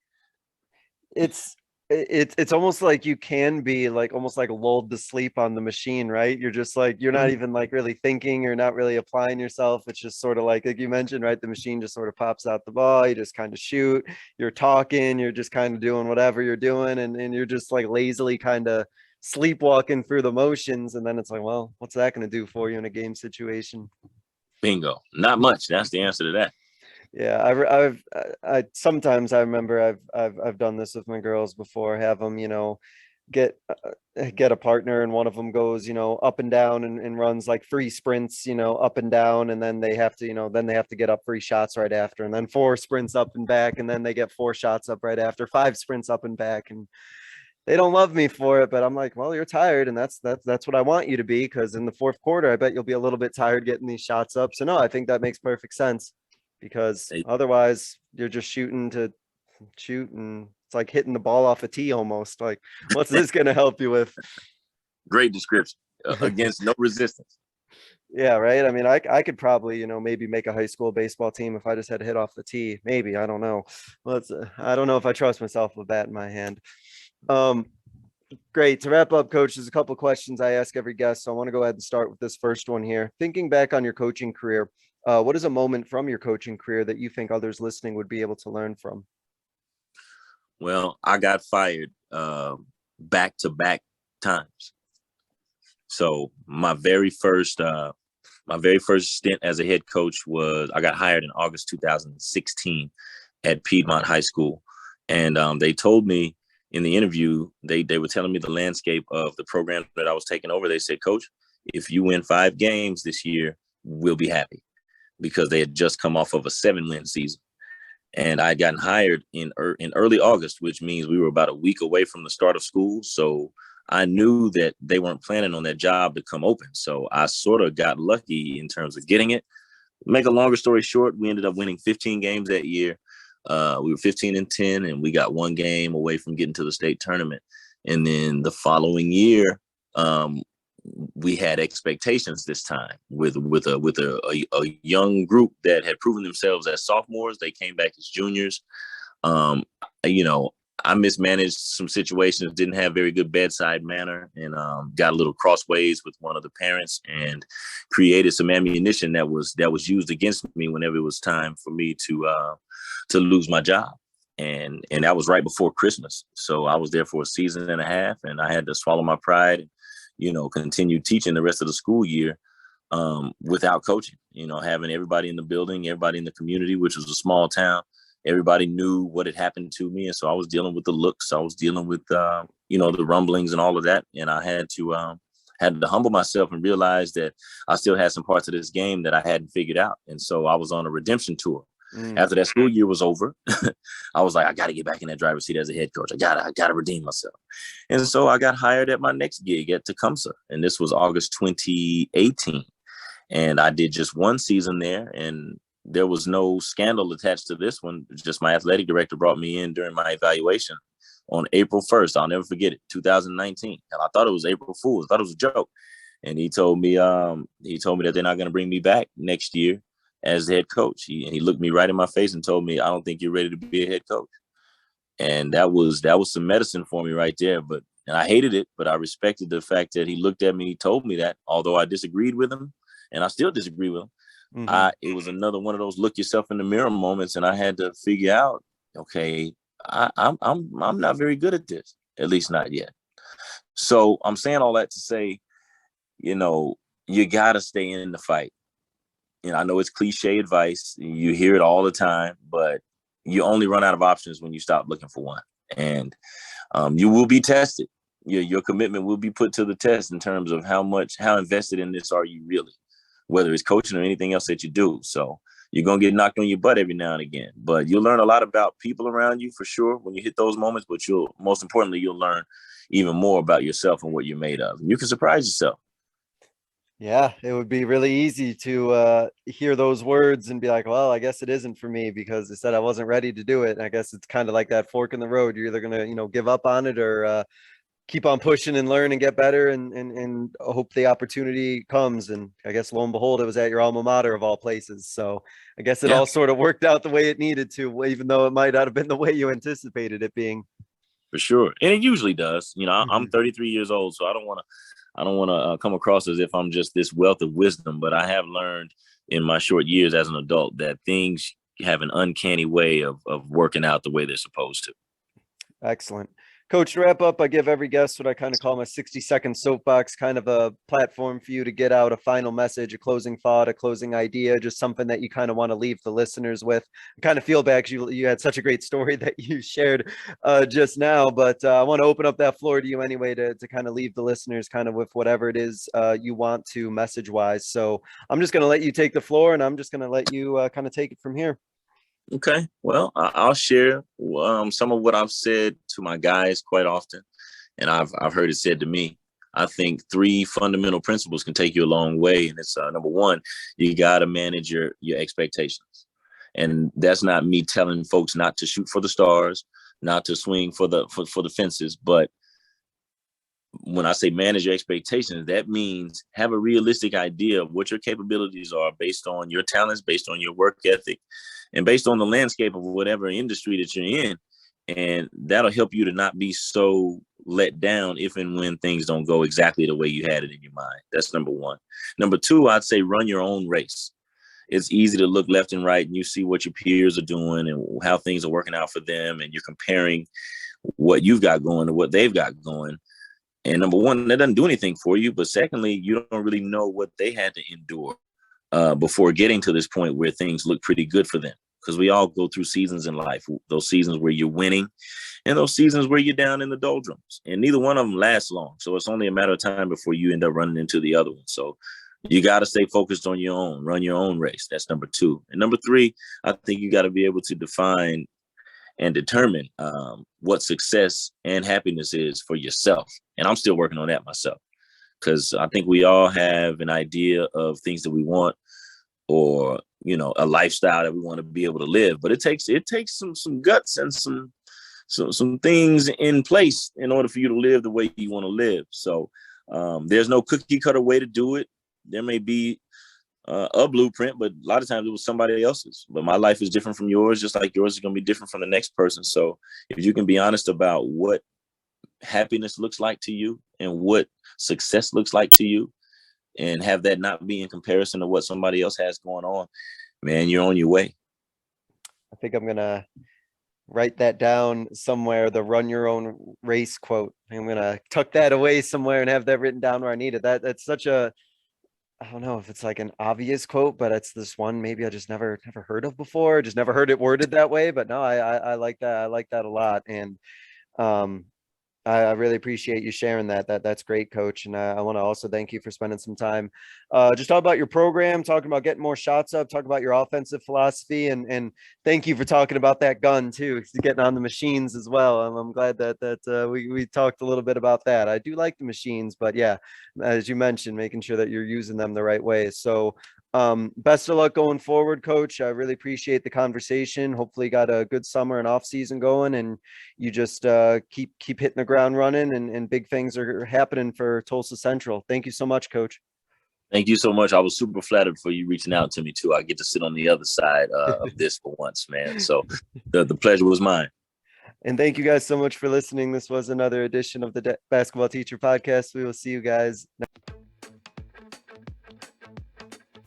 It's almost like you can be like almost like lulled to sleep on the machine, right? You're just like, you're not even like really thinking, you're not really applying yourself. It's just sort of like you mentioned, right? The machine just sort of pops out the ball, you just kind of shoot, you're talking, you're just kind of doing whatever you're doing, and you're just like lazily kind of sleepwalking through the motions. And then it's like, well, what's that going to do for you in a game situation? Bingo. Not much. That's the answer to that. Yeah, I sometimes I remember I've done this with my girls before. Have them, get a partner, and one of them goes, up and down and runs like 3 sprints, up and down, and then they have to, then they have to get up 3 shots right after, and then 4 sprints up and back, and then they get 4 shots up right after, 5 sprints up and back, and they don't love me for it, but I'm like, well, you're tired, and that's what I want you to be, because in the fourth quarter, I bet you'll be a little bit tired getting these shots up. So no, I think that makes perfect sense. Because otherwise you're just shooting to shoot, and it's like hitting the ball off a tee almost. Like, what's this going to help you with? Great description. Against no resistance. Yeah, right. I mean, I could probably, maybe make a high school baseball team if I just had to hit off the tee. Maybe, I don't know. Well, I don't know if I trust myself with that in my hand. Great. To wrap up, Coach, there's a couple of questions I ask every guest. So I want to go ahead and start with this first one here. Thinking back on your coaching career, what is a moment from your coaching career that you think others listening would be able to learn from? Well, I got fired back-to-back times. So my very first stint as a head coach was, I got hired in August 2016 at Piedmont High School. And they told me in the interview, they were telling me the landscape of the program that I was taking over. They said, Coach, if you win 5 games this year, we'll be happy. Because they had just come off of a 7-win season. And I had gotten hired in early August, which means we were about a week away from the start of school. So I knew that they weren't planning on that job to come open. So I sort of got lucky in terms of getting it. Make a longer story short, we ended up winning 15 games that year. We were 15-10, and we got 1 game away from getting to the state tournament. And then the following year, we had expectations this time with a young group that had proven themselves as sophomores. They came back as juniors. I mismanaged some situations, didn't have very good bedside manner, and got a little crossways with one of the parents and created some ammunition that was used against me whenever it was time for me to lose my job. And that was right before Christmas. So I was there for a season and a half, and I had to swallow my pride and, continue teaching the rest of the school year without coaching, having everybody in the building, everybody in the community, which was a small town. Everybody knew what had happened to me. And so I was dealing with the looks. I was dealing with, the rumblings and all of that. And I had to humble myself and realize that I still had some parts of this game that I hadn't figured out. And so I was on a redemption tour. After that school year was over, I was like, I got to get back in that driver's seat as a head coach. I gotta redeem myself. And so I got hired at my next gig at Tecumseh. And this was August 2018. And I did just 1 season there. And there was no scandal attached to this one. Just my athletic director brought me in during my evaluation on April 1st. I'll never forget it, 2019. And I thought it was April Fool's. I thought it was a joke. And he told me that they're not going to bring me back next year as the head coach. He looked me right in my face and told me, I don't think you're ready to be a head coach. And that was some medicine for me right there. And I hated it, but I respected the fact that he looked at me, he told me that, although I disagreed with him, and I still disagree with him. It was another one of those look yourself in the mirror moments, and I had to figure out, okay, I'm not very good at this, at least not yet. So I'm saying all that to say, you gotta stay in the fight. I know it's cliche advice, you hear it all the time, but you only run out of options when you stop looking for one. And you will be tested. Your commitment will be put to the test in terms of how invested in this are you really, whether it's coaching or anything else that you do. So you're going to get knocked on your butt every now and again, but you'll learn a lot about people around you for sure when you hit those moments, but most importantly, you'll learn even more about yourself and what you're made of. And you can surprise yourself. Yeah, it would be really easy to hear those words and be like, well, I guess it isn't for me because they said I wasn't ready to do it. And I guess it's kind of like that fork in the road. You're either going to, give up on it or keep on pushing and learn and get better and hope the opportunity comes. And I guess lo and behold, it was at your alma mater of all places. So I guess it all sort of worked out the way it needed to, even though it might not have been the way you anticipated it being. For sure. And it usually does. I'm 33 years old, so I don't want to come across as if I'm just this wealth of wisdom, but I have learned in my short years as an adult that things have an uncanny way of working out the way they're supposed to. Excellent. Coach, to wrap up, I give every guest what I kind of call my 60-second soapbox, kind of a platform for you to get out a final message, a closing thought, a closing idea, just something that you kind of want to leave the listeners with. I kind of feel bad because you had such a great story that you shared just now, but I want to open up that floor to you anyway to kind of leave the listeners kind of with whatever it is you want to message-wise. So I'm just going to let you take the floor, and I'm just going to let you kind of take it from here. Okay. Well, I'll share some of what I've said to my guys quite often, and I've heard it said to me. I think 3 fundamental principles can take you a long way, and it's number one, you got to manage your expectations, and that's not me telling folks not to shoot for the stars, not to swing for the fences, but when I say manage your expectations, that means have a realistic idea of what your capabilities are based on your talents, based on your work ethic, and based on the landscape of whatever industry that you're in. And that'll help you to not be so let down if and when things don't go exactly the way you had it in your mind. That's number one. Number two, I'd say run your own race. It's easy to look left and right and you see what your peers are doing and how things are working out for them. And you're comparing what you've got going to what they've got going. And number one, that doesn't do anything for you. But secondly, you don't really know what they had to endure before getting to this point where things look pretty good for them. Because we all go through seasons in life, those seasons where you're winning and those seasons where you're down in the doldrums. And neither one of them lasts long. So it's only a matter of time before you end up running into the other one. So you got to stay focused on your own, run your own race. That's number two. And number three, I think you got to be able to define and determine what success and happiness is for yourself. And I'm still working on that myself, because I think we all have an idea of things that we want, or, a lifestyle that we want to be able to live. But it takes some guts and some things in place in order for you to live the way you want to live. So there's no cookie cutter way to do it. There may be a blueprint, but a lot of times it was somebody else's. But my life is different from yours, just like yours is going to be different from the next person. So if you can be honest about what happiness looks like to you and what success looks like to you, and have that not be in comparison to what somebody else has going on, man, you're on your way. I think I'm going to write that down somewhere, the run your own race quote. I'm going to tuck that away somewhere and have that written down where I need it. That's such a, I don't know if it's like an obvious quote, but it's this one maybe I just never heard of before. Just never heard it worded that way. But no, I like that. I like that a lot. And I really appreciate you sharing that. That's great, Coach. And I want to also thank you for spending some time just talk about your program, talking about getting more shots up, talk about your offensive philosophy, and thank you for talking about that gun too, getting on the machines as well. I'm glad that we talked a little bit about that. I do like the machines, but yeah, as you mentioned, making sure that you're using them the right way. So best of luck going forward, Coach. I really appreciate the conversation. Hopefully got a good summer and off season going, and you just keep hitting the ground running, and big things are happening for Tulsa Central. Thank you so much, Coach. Thank you so much. I was super flattered for you reaching out to me too. I get to sit on the other side of this for once, man. So the pleasure was mine. And thank you guys so much for listening. This was another edition of the Basketball Teacher Podcast. We will see you guys next.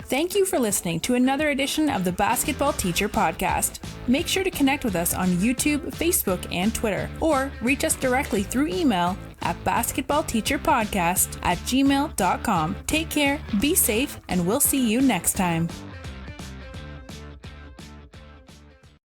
Thank you for listening to another edition of the Basketball Teacher Podcast. Make sure to connect with us on YouTube, Facebook, and Twitter, or reach us directly through email at basketballteacherpodcast@gmail.com. Take care, be safe, and we'll see you next time.